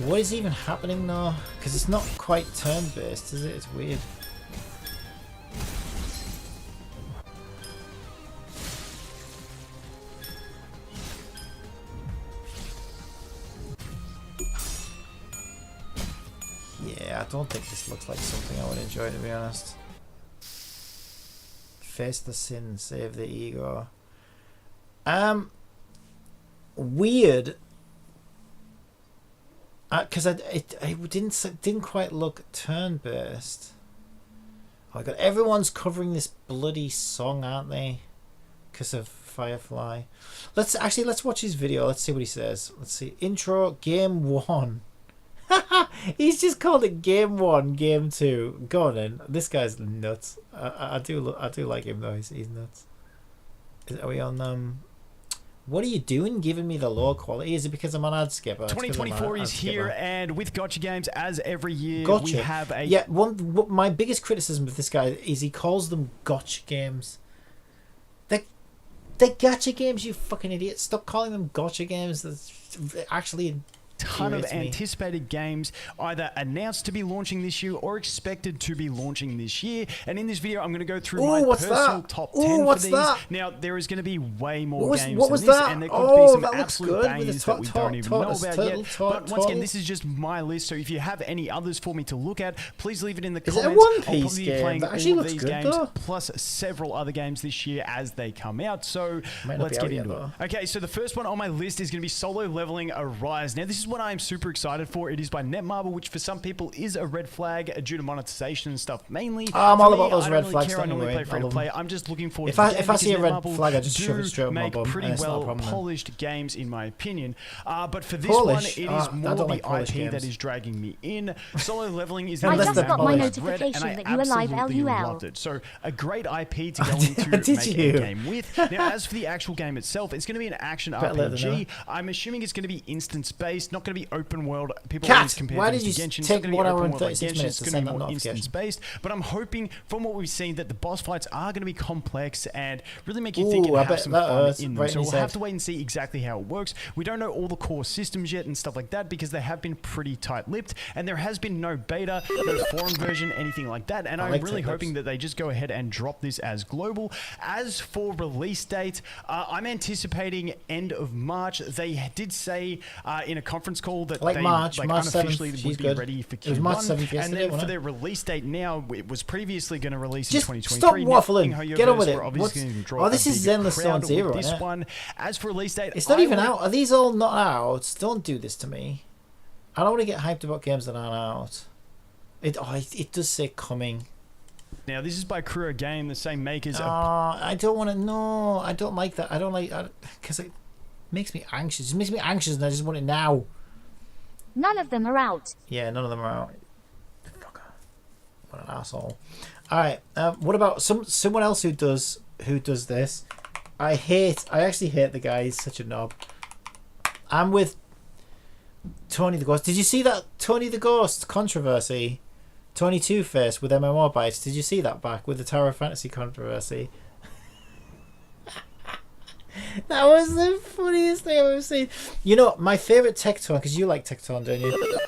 What is even happening now? Because it's not quite turn-based, is it? It's weird. Yeah, I don't think this looks like something I would enjoy, to be honest. Face the sin, save the ego. Weird. Because it didn't quite look turn-based. Oh my god, everyone's covering this bloody song, aren't they? Because of Firefly. Let's watch his video. Let's see what he says. Let's see. Intro, game 1. He's just called it game 1, game 2. Go on then. This guy's nuts. I do like him though. He's nuts. Are we on What are you doing giving me the low quality? Is it because I'm on ad skipper? 2024 is here, and with Gotcha Games, as every year, Gotcha. we have a... Yeah, my biggest criticism of this guy is he calls them gotcha games. They're gacha games, you fucking idiot. Stop calling them gotcha games. That's actually ton of Irritates me. anticipated games either announced to be launching this year or expected to be launching this year. And in this video, I'm going to go through my personal top 10 for these. Now, there is going to be way more games than this, and there could be some absolute bangers that we don't even know about yet. But once again, this is just my list, so if you have any others for me to look at, please leave it in the comments. Is it a One I'll Piece probably be game? playing That actually all of looks these good, games, though. plus several other games this year as they come out. So let's get into it. Okay, so the first one on my list is going to be Solo Leveling Arise. Now, this is what I'm super excited for. It is by Netmarble, which for some people is a red flag due to monetization and stuff mainly. I'm all about those I red don't flags. Care. I normally play free to play. I'm just looking forward if to I see a red flag, I just shove it straight on my make bum. pretty well polished games, in my opinion. But for this one, it is more the IP that is dragging me in. Solo Leveling is I just got my red, notification that you were live LUL. Loved it. So a great IP to go into make a game with. Now, as for the actual game itself, it's going to be an action RPG. I'm assuming it's going to be instance-based, not going to be open world. People always compare why things did to you Genshin. It's take not going to be 1 hour open and world 36 like Genshin. minutes It's to going to send be that more notification? instance-based. But I'm hoping, from what we've seen, that the boss fights are going to be complex and really make you think and have some fun in them. So we'll have to wait and see exactly how it works. We don't know all the core systems yet and stuff like that because they have been pretty tight-lipped, and there has been no beta, no forum version, anything like that. And I'm really hoping that they just go ahead and drop this as global. As for release date, I'm anticipating end of March. They did say in a conference call that they March unofficially 7th, would be ready for Q1. It was March 7th yesterday, and then for their release date now, it was previously going to release in 2023. Stop waffling. Now, Get on with it. Oh, this is Zenless Zone Zero, this isn't it? one. As for release date, it's not even out. Are these all not out? Don't do this to me. I don't want to get hyped about games that aren't out. It does say coming. Now, this is by Kuro Game, the same makers. I don't want to. No, I don't like that. I don't like because it makes me anxious. It makes me anxious, and I just want it now. None of them are out. Yeah, none of them are out. What an asshole! All right. What about someone else who does this? I actually hate the guy. He's such a knob. I'm with Tony the Ghost. Did you see that Tony the Ghost controversy? Tony Two-Face with MMR bites. Did you see that back with the Tower Fantasy controversy? That was the funniest thing I've ever seen. You know, my favourite Tecton, because you like Tecton, don't you?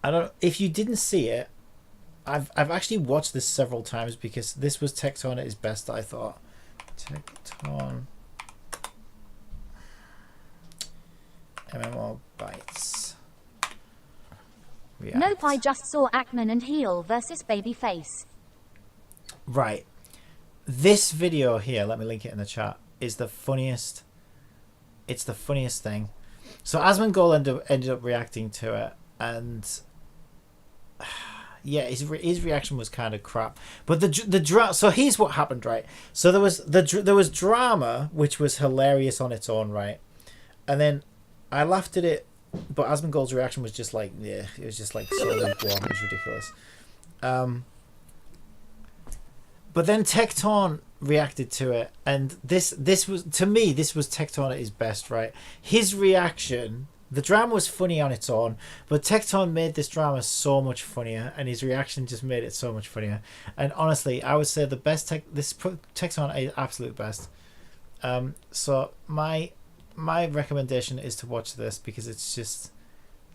I don't know if you didn't see it. I've actually watched this several times because this was Tecton at his best, I thought. Tecton MMR bites. React. Nope, I just saw Ackman and Heel versus Babyface. Right. This video here, let me link it in the chat, is the funniest. It's the funniest thing. So Asmongold ended up reacting to it, and yeah, his reaction was kind of crap. But so here's what happened, right? So there was drama, which was hilarious on its own, right? And then I laughed at it. But Asmongold's reaction was just like, yeah, it was just like so lukewarm. It was ridiculous. But then Tecton reacted to it, and this was, to me, this was Tecton at his best, right? His reaction, the drama was funny on its own, but Tecton made this drama so much funnier, and his reaction just made it so much funnier. And honestly, I would say the best Tecton is absolute best. So my recommendation is to watch this because it's just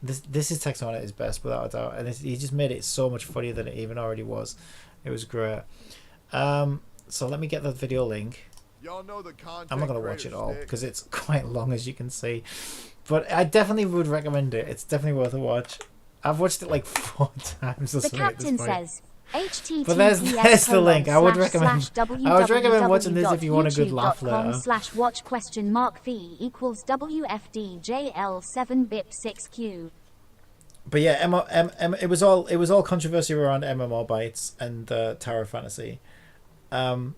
this is Tecton at his best without a doubt, and he just made it so much funnier than it even already was. It was great. So let me get the video link. I'm not gonna watch it all because it's quite long, as you can see, but I definitely would recommend it. It's definitely worth a watch. I've watched it like 4 times or the something. Captain says But there's the link. I would recommend watching this if you want a good laugh later. /watch V equals WFDJL 7BIP6Q. But yeah, it was all controversy around MMR bites and Tower Fantasy, and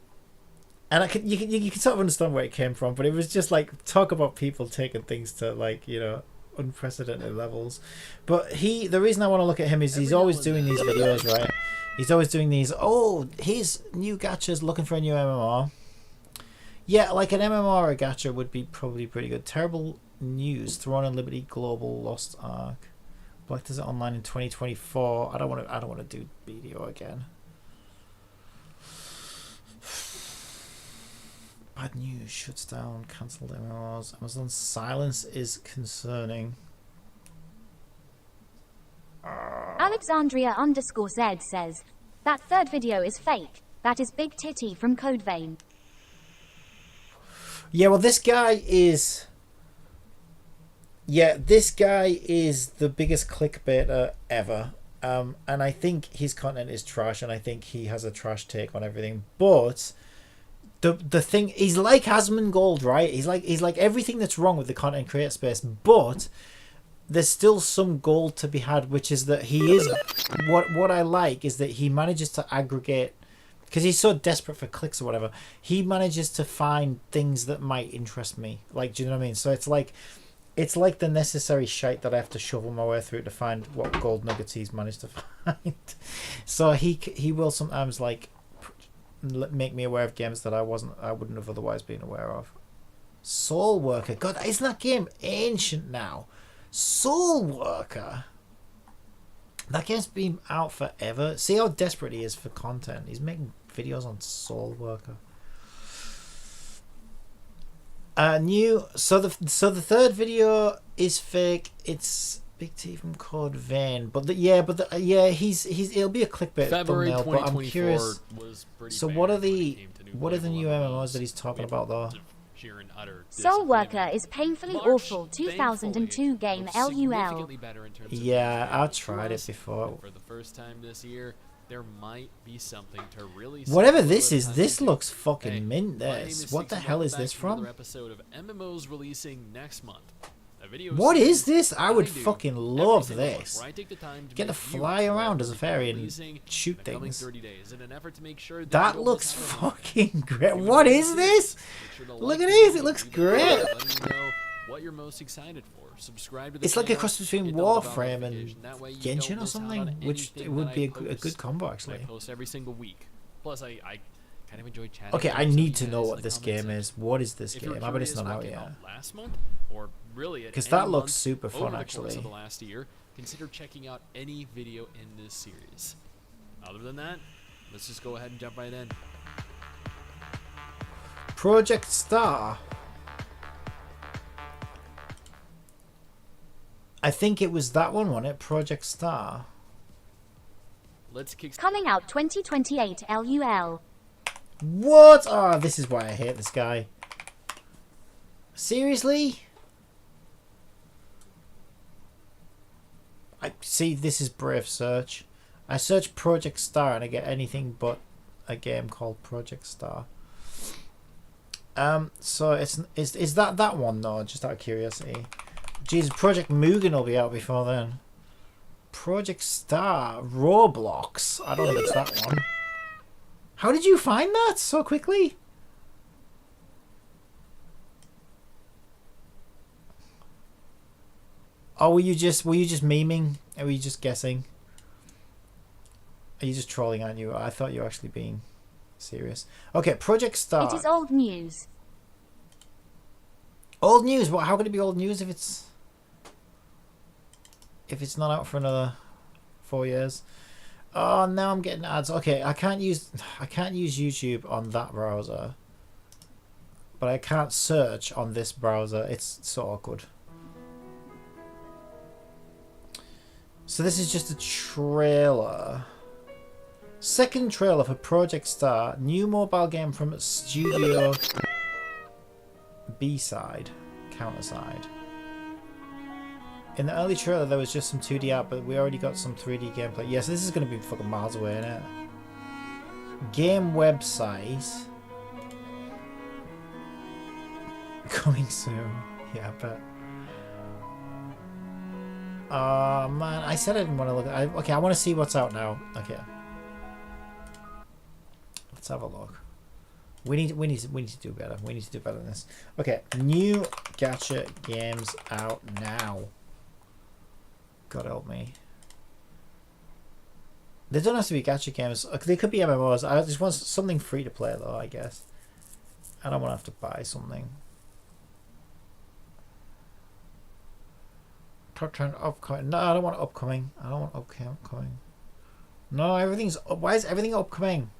you can sort of understand where it came from. But it was just like, talk about people taking things to, like, you know, unprecedented levels. But the reason I want to look at him is he's always doing these videos, right? He's always doing these, here's new gachas looking for a new MMR. Yeah, like an MMR or a gacha would be probably pretty good. Terrible news. Throne and Liberty Global Lost Ark. Black Desert Online in 2024. I don't want to do BDO again. Bad news. Shuts down. Cancelled MMRs. Amazon's silence is concerning. Alexandria_Z says, that third video is fake. That is Big Titty from Code Vein. Yeah, well, this guy is... Yeah, this guy is the biggest clickbaiter ever. And I think his content is trash, and I think he has a trash take on everything. But the thing, he's like Asmongold, right? He's like everything that's wrong with the content creator space, but there's still some gold to be had, which is that he is... What I like is that he manages to aggregate... Because he's so desperate for clicks or whatever, he manages to find things that might interest me. Like, do you know what I mean? So it's like the necessary shite that I have to shovel my way through to find what gold nuggets he's managed to find. So he will sometimes like make me aware of games that I wouldn't have otherwise been aware of. Soul Worker, God, isn't that game ancient now? Soul Worker. That game's been out forever. See how desperate he is for content. He's making videos on Soul Worker. So the third video is fake. It's Big T from Code Vein, but it'll be a clickbait thumbnail. But I'm curious. So what are the new MMOs that he's talking about though? Soul Worker is painfully awful 2002 game LUL. Yeah, I've tried it before. For the first time this year, there might be something to really... Whatever this is, this looks fucking mint. This. What the hell is this from? Episode of MMOs releasing next month. What is this? I would fucking love this. Get to fly around as a fairy and shoot things. That looks fucking great. What is this? Look at this. It looks great. What you're most excited for. Subscribe to the It's like a cross between Warframe and Genshin or something, which it would be a good combo actually. I post every single week. Plus, I kind of enjoy chatting. Okay, I need to know what this game is. What is this game? I bet it's not out yet. Last month, or really, because that looks super fun actually. Of the last year, consider checking out any video in this series. Other than that, let's just go ahead and jump right in. Project Star. I think it was that one, wasn't it? Project Star. Coming out 2028 LUL. What? Oh, this is why I hate this guy. Seriously? I see. This is brave search. I search Project Star and I get anything but a game called Project Star. So is that one though? Just out of curiosity. Jesus, Project Mugen will be out before then. Project Star Roblox. I don't think it's that one. How did you find that so quickly? Oh, were you just memeing? Or were you just guessing? Are you just trolling, aren't you? I thought you were actually being serious. Okay, Project Star. It is old news. Old news? What? How can it be old news if it's not out for another 4 years? Oh, now I'm getting ads. Okay, I can't use YouTube on that browser, but I can't search on this browser. It's so awkward. So this is just a trailer. Second trailer for Project Star, new mobile game from Studio B-side, Counterside. In the early trailer there was just some 2D art, but we already got some 3D gameplay. Yes, this is going to be fucking miles away, isn't it? Game website. Coming soon. Yeah, I bet. Man, I said I didn't want to look at... okay, I want to see what's out now. Okay. Let's have a look. We need to do better. We need to do better than this. Okay, new gacha games out now. God help me. They don't have to be gacha games. They could be MMOs. I just want something free to play though, I guess. I don't want to have to buy something. Top trend upcoming. No, I don't want upcoming. I don't want upcoming. No, everything's... why is everything upcoming?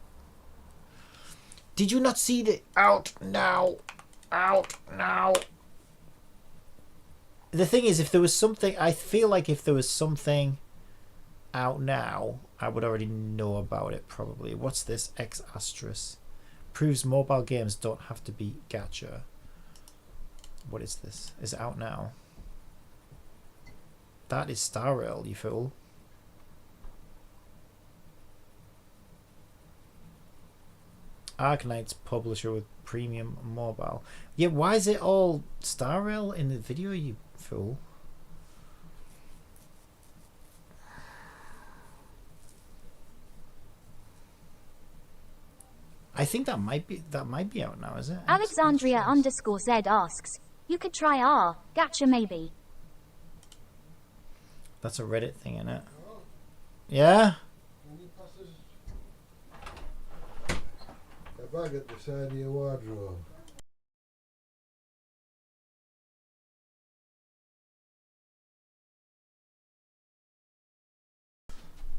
Did you not see the out now? Out now. The thing is, if there was something, I feel like if there was something out now, I would already know about it probably. What's this? X asterisk. Proves mobile games don't have to be gacha. What is this? Is it out now? That is Star Rail, you fool. Arknight's publisher with premium mobile. Yeah, why is it all Star Rail in the video, you fool? I think that might be out now, is it? Alexandria_Z asks, you could try R, gacha maybe. That's a Reddit thing, isn't it? Yeah? If I get the side of your wardrobe.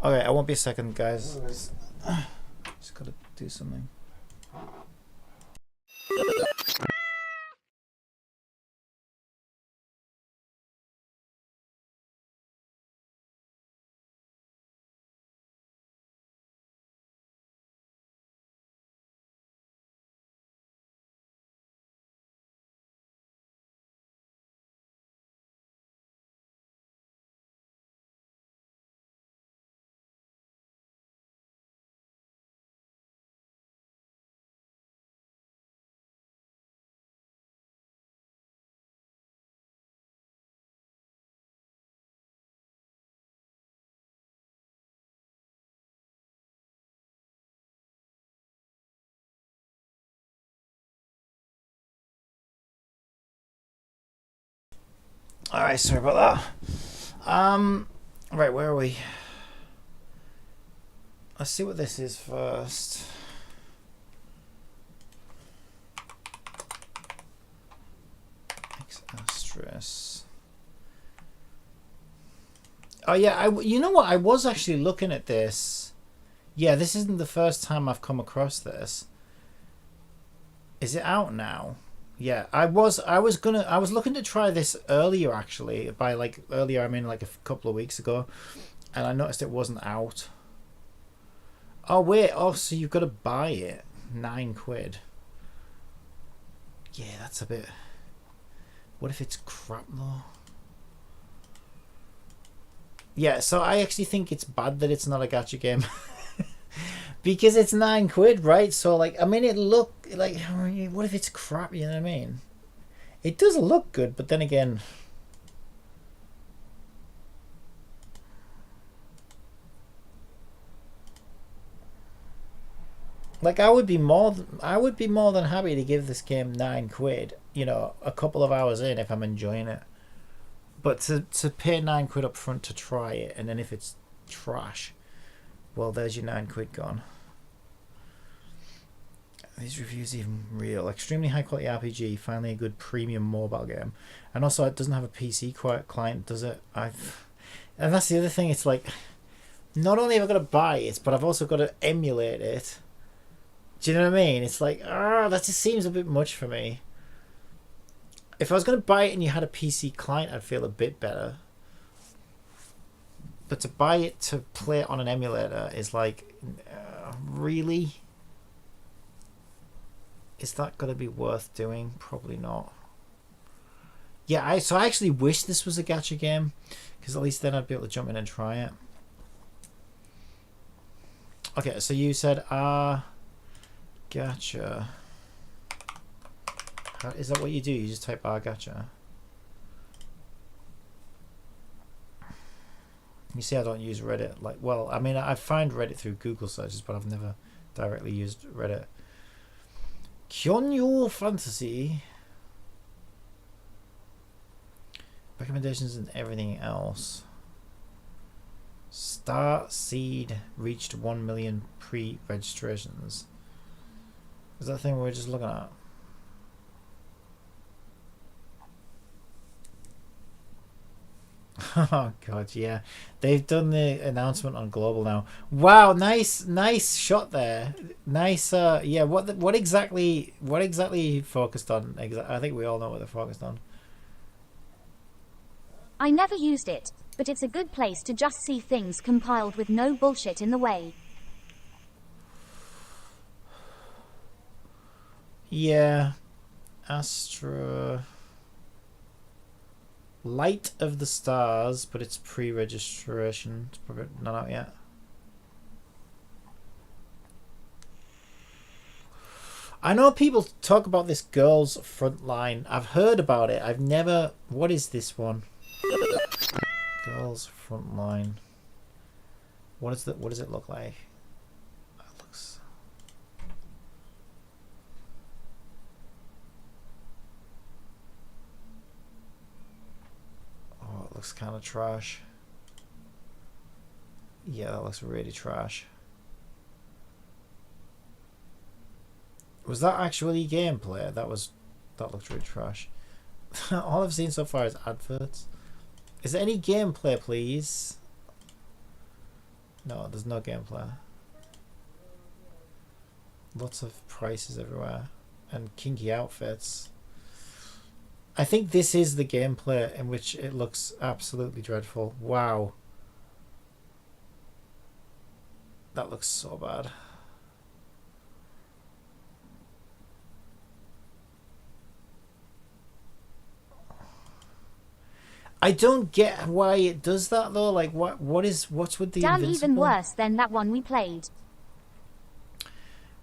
Okay, I won't be a second, guys. Just gotta do something. Alright, sorry about that. Right, where are we? Let's see what this is first. X asterisk. Oh yeah, you know what? I was actually looking at this. Yeah, this isn't the first time I've come across this. Is it out now? Yeah, I was looking to try this earlier actually. By like earlier I mean like a couple of weeks ago, and I noticed it wasn't out. Oh wait, oh so you've got to buy it. £9. Yeah, that's a bit. What if it's crap though? Yeah, so I actually think it's bad that it's not a gacha game. Because it's £9, right? So like, I mean, it look like, what if it's crap? You know what I mean? It does look good, but then again, like I would be more than happy to give this game £9. You know, a couple of hours in if I'm enjoying it. But to pay £9 up front to try it, and then if it's trash, well, there's your £9 gone. These reviews even real. Extremely high quality RPG, finally a good premium mobile game. And also it doesn't have a PC client, does it? And that's the other thing, it's like, not only have I got to buy it, but I've also got to emulate it. Do you know what I mean? It's like, that just seems a bit much for me. If I was going to buy it and you had a PC client, I'd feel a bit better. But to buy it to play it on an emulator is like, really? Is that going to be worth doing? Probably not. Yeah, so I actually wish this was a gacha game, because at least then I'd be able to jump in and try it. Okay, so you said gacha. Is that what you do? You just type gacha? You see, I don't use Reddit. Like, well, I mean, I find Reddit through Google searches, but I've never directly used Reddit. Kyonyo Fantasy. Recommendations and everything else. Star Seed reached 1 million pre-registrations. Is that the thing we're just looking at? Oh god, yeah, they've done the announcement on global now. Wow, nice shot there. Nice. Yeah, what exactly focused on? I think we all know what they're focused on. I never used it, but it's a good place to just see things compiled with no bullshit in the way. Yeah. Astra. Light of the Stars, but it's pre-registration. It's probably not out yet. I know people talk about this Girls Frontline. I've heard about it. I've never... What is this one? Girls Frontline. What does it look like? It looks... Oh, it looks kind of trash. Yeah, that looks really trash. Was that actually gameplay? That looked really trash. All I've seen so far is adverts. Is there any gameplay, please? No, there's no gameplay. Lots of prices everywhere. And kinky outfits. I think this is the gameplay in which it looks absolutely dreadful. Wow. That looks so bad. I don't get why it does that though. Like, what's with the Damn, Invincible? even worse than that one we played.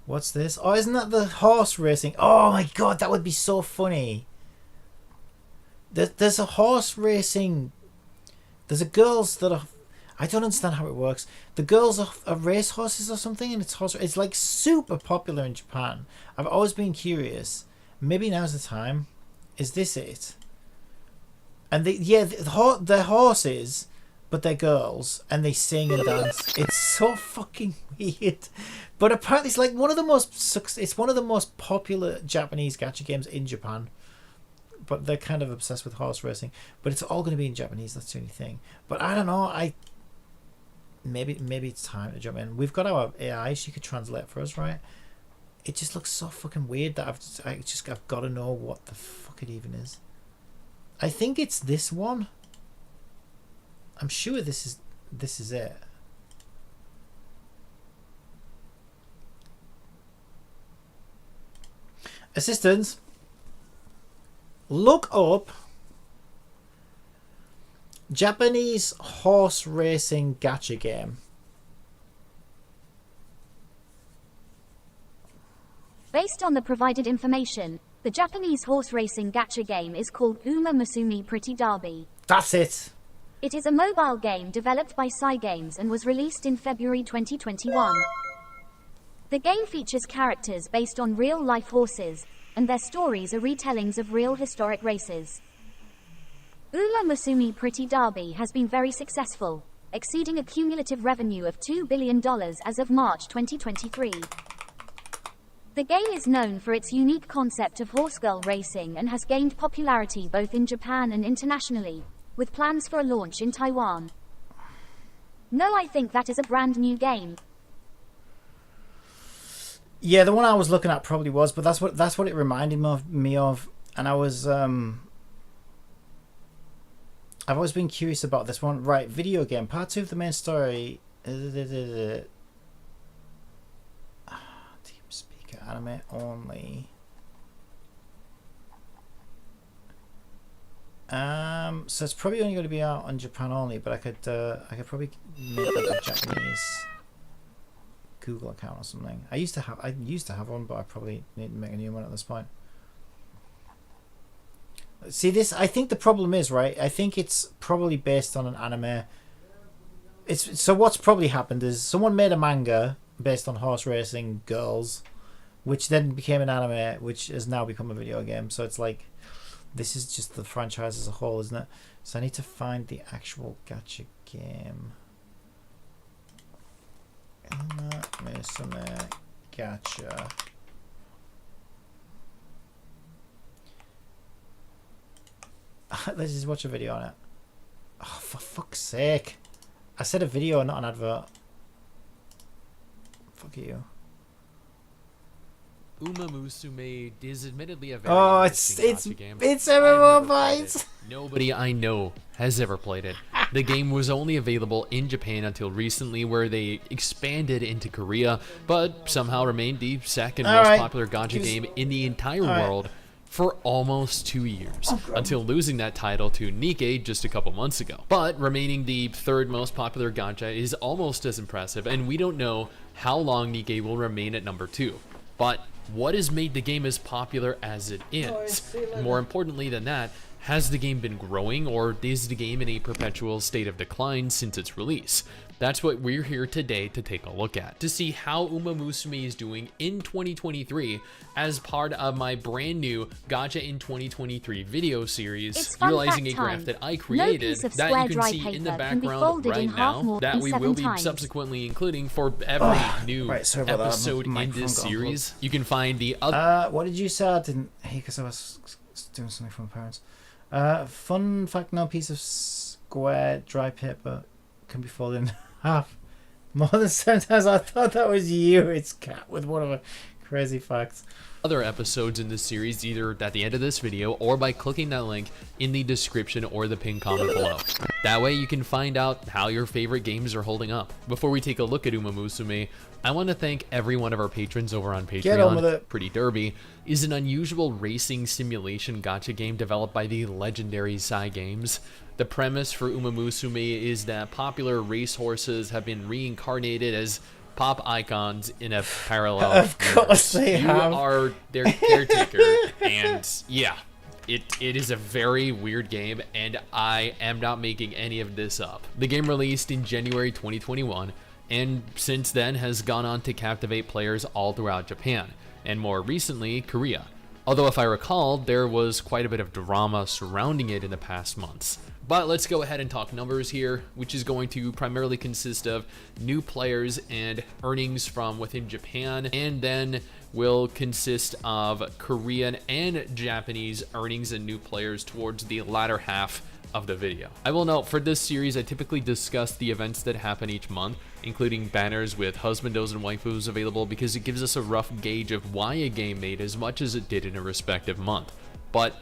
What's this? Oh, isn't that the horse racing? Oh my god, that would be so funny. There's a horse racing. There's a girls that are... I don't understand how it works. The girls are race horses or something, and it's like super popular in Japan. I've always been curious. Maybe now's the time. Is this it? And they're horses, but they're girls, and they sing and dance. It's so fucking weird. But apparently, it's like one of the most popular Japanese gacha games in Japan. But they're kind of obsessed with horse racing. But it's all going to be in Japanese. That's the only thing. But I don't know. Maybe it's time to jump in. We've got our AI. She could translate for us, right? It just looks so fucking weird that I've got to know what the fuck it even is. I think it's this one. I'm sure this is it. Assistants, look up Japanese horse racing gacha game. Based on the provided information, the Japanese horse racing gacha game is called Uma Musume Pretty Derby. That's it. It is a mobile game developed by Cygames and was released in February 2021. The game features characters based on real-life horses, and their stories are retellings of real historic races. Uma Musume Pretty Derby has been very successful, exceeding a cumulative revenue of $2 billion as of March 2023. The game is known for its unique concept of horsegirl racing and has gained popularity both in Japan and internationally, with plans for a launch in Taiwan. No, I think that is a brand new game. Yeah, the one I was looking at probably was, but that's what it reminded me of. And I was I've always been curious about this one. Right, video game part 2 of the main story. Anime only. So it's probably only going to be out on Japan only, but I could probably make a Japanese Google account or something. I used to have one, but I probably need to make a new one at this point. See this? I think the problem is, right, I think it's probably based on an anime. So what's probably happened is someone made a manga based on horse racing girls, which then became an anime, which has now become a video game. So it's like, this is just the franchise as a whole, isn't it? So I need to find the actual gacha game. Musume Gacha. Let's just watch a video on it. Oh, for fuck's sake. I said a video, not an advert. Fuck you. Uma Musume is admittedly a very interesting gacha game. It's MMO bites. Nobody I know has ever played it. The game was only available in Japan until recently, where they expanded into Korea, but somehow remained the second most popular gacha game in the entire world for almost 2 years, until losing that title to Nikkei just a couple months ago. But remaining the third most popular gacha is almost as impressive, and we don't know how long Nikkei will remain at number 2. But what has made the game as popular as it is? More importantly than that, has the game been growing, or is the game in a perpetual state of decline since its release? That's what we're here today to take a look at, to see how Uma Musume is doing in 2023 as part of my brand new Gacha in 2023 video series, utilizing a graph that I created that you can see in the background right now, that we will be subsequently including for every new episode in this series. You can find the other... what did you say? I didn't hear because I was doing something for my parents. Fun fact, no piece of square dry paper can be folded in half more than 7 times. I thought that was you. It's Cat with one of the crazy facts. Other episodes in this series, either at the end of this video or by clicking that link in the description or the pinned comment below. That way you can find out how your favorite games are holding up. Before we take a look at Uma Musume, I want to thank every one of our patrons over on Patreon. Get on with it. Pretty Derby is an unusual racing simulation gacha game developed by the legendary Psy Games. The premise for Uma Musume is that popular racehorses have been reincarnated as pop icons in a parallel Of course they have. You are their caretaker, and yeah, it is a very weird game, and I am not making any of this up. The game released in January 2021, and since then has gone on to captivate players all throughout Japan, and more recently, Korea. Although if I recall, there was quite a bit of drama surrounding it in the past months. But let's go ahead and talk numbers here, which is going to primarily consist of new players and earnings from within Japan, and then will consist of Korean and Japanese earnings and new players towards the latter half of the video. I will note, for this series, I typically discuss the events that happen each month, including banners with husbandos and waifus available, because it gives us a rough gauge of why a game made as much as it did in a respective month. But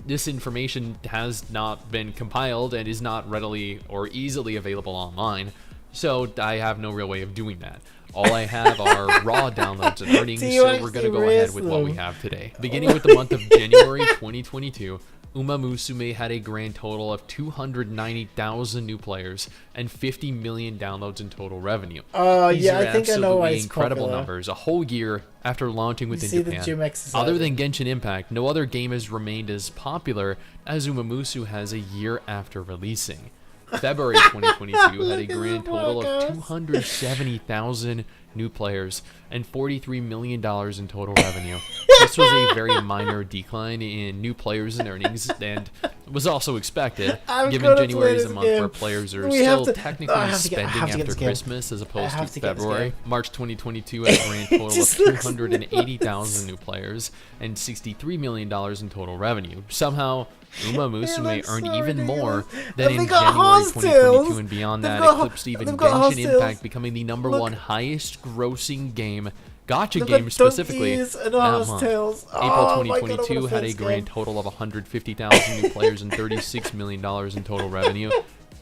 this information has not been compiled and is not readily or easily available online, so I have no real way of doing that. All I have are raw downloads and earnings, so we're going to go ahead with what we have today. Beginning with the month of January 2022, Uma Musume had a grand total of 290,000 new players and 50 million downloads in total revenue. These are I think I know why it's incredible popular. Numbers, a whole year after launching within Japan. Other than Genshin Impact, no other game has remained as popular as Uma Musume has a year after releasing. February 2022 had a grand total of 270,000 new players and $43 million in total revenue. This was a very minor decline in new players and earnings, and was also expected, given January is a month where players are still technically spending after Christmas as opposed to February. March 2022 had a grand total of 280,000 new players and $63 million in total revenue. Somehow, Uma Musume earned even more than in January 2022, and beyond that, eclipsed even Genshin Impact, becoming the #1 highest grossing game, gacha game specifically, that month. April 2022 had a grand total of 150,000 new players and $36 million in total revenue.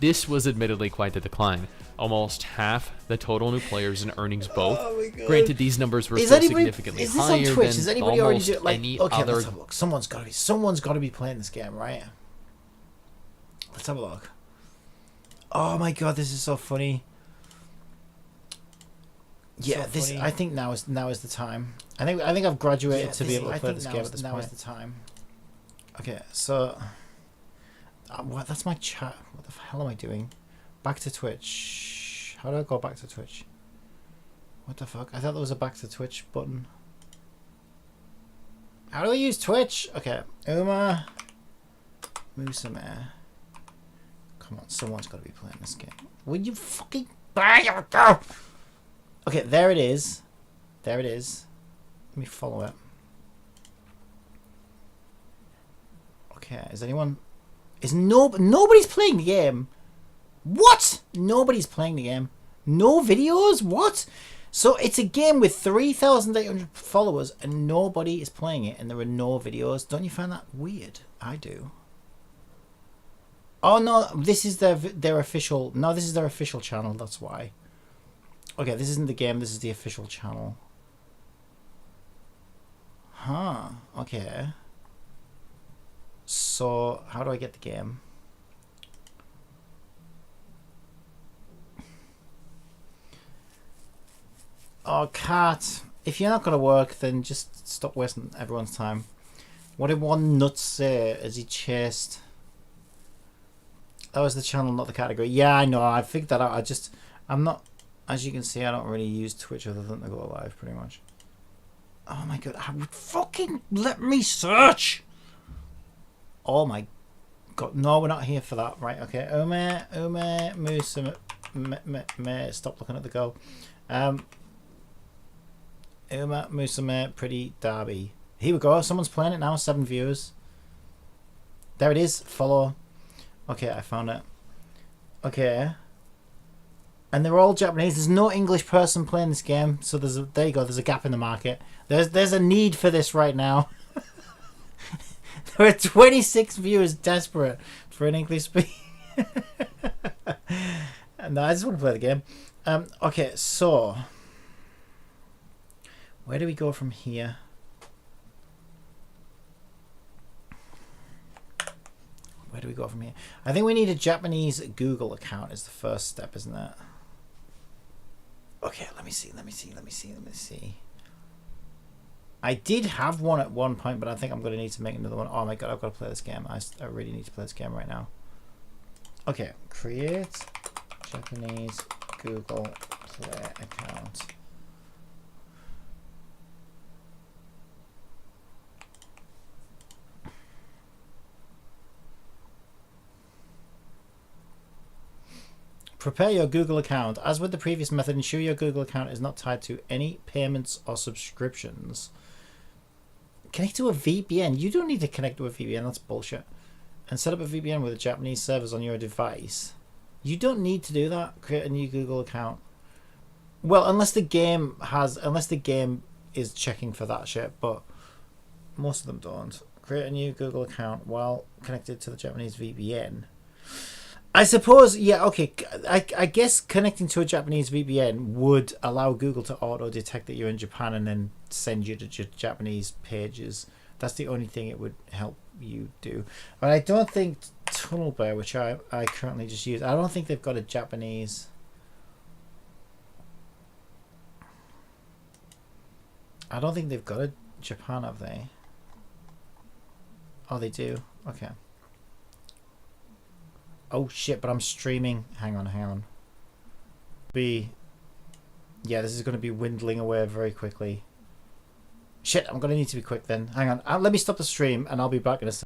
This was admittedly quite the decline. Almost half the total new players and earnings both. Granted, these numbers were still significantly higher than almost any other. Let's have a look. Someone's got to be playing this game, right? Let's have a look. Oh my god, this is so funny. Yeah, so this. I think now is the time. I think I've graduated to be able to play this game at this point. Now is the time. Okay, so what? That's my chat. What the hell am I doing? Back to Twitch. How do I go back to Twitch? What the fuck? I thought there was a back to Twitch button. How do I use Twitch? Okay, Uma Musume. Come on, someone's got to be playing this game. Will you fucking... Okay, there it is. There it is. Let me follow it. Okay, is anyone... Nobody's playing the game. What? Nobody's playing the game. No videos? What? So it's a game with 3,800 followers and nobody is playing it and there are no videos. Don't you find that weird? I do. Oh no, this is their official. No, this is their official channel. That's why. Okay, this isn't the game. This is the official channel. Huh. Okay. So how do I get the game? Oh, cat. If you're not gonna work, then just stop wasting everyone's time. What did one nut say as he chased? That was the channel, not the category. Yeah, I know. I figured that out. I'm not. As you can see, I don't really use Twitch other than to go live, pretty much. Oh my god! I would fucking let me search. Oh my god! No, we're not here for that. Right? Okay. Ume, Moose, stop looking at the goal. Uma, Musame, Pretty Derby. Here we go. Someone's playing it now. 7 viewers. There it is. Follow. Okay, I found it. Okay. And they're all Japanese. There's no English person playing this game. So there you go. There's a gap in the market. There's a need for this right now. There are 26 viewers desperate for an English speaker. No, I just want to play the game. Okay, so where do we go from here? Where do we go from here? I think we need a Japanese Google account is the first step, isn't it? Okay, let me see. I did have one at one point, but I think I'm going to need to make another one. Oh my god, I've got to play this game. I really need to play this game right now. Okay, create Japanese Google Play account. Prepare your Google account. As with the previous method, ensure your Google account is not tied to any payments or subscriptions. Connect to a VPN. You don't need to connect to a VPN. That's bullshit. And set up a VPN with the Japanese servers on your device. You don't need to do that. Create a new Google account. Well, unless the game is checking for that shit, but most of them don't. Create a new Google account while connected to the Japanese VPN. I suppose, yeah, okay. I guess connecting to a Japanese VPN would allow Google to auto-detect that you're in Japan and then send you to Japanese pages. That's the only thing it would help you do. But I don't think Tunnelbear, which I currently just use, I don't think they've got a Japanese... I don't think they've got a Japan, have they? Oh, they do? Okay. Oh shit, but I'm streaming. Hang on. Yeah, this is going to be dwindling away very quickly. Shit, I'm going to need to be quick then. Hang on. Let me stop the stream and I'll be back in a second.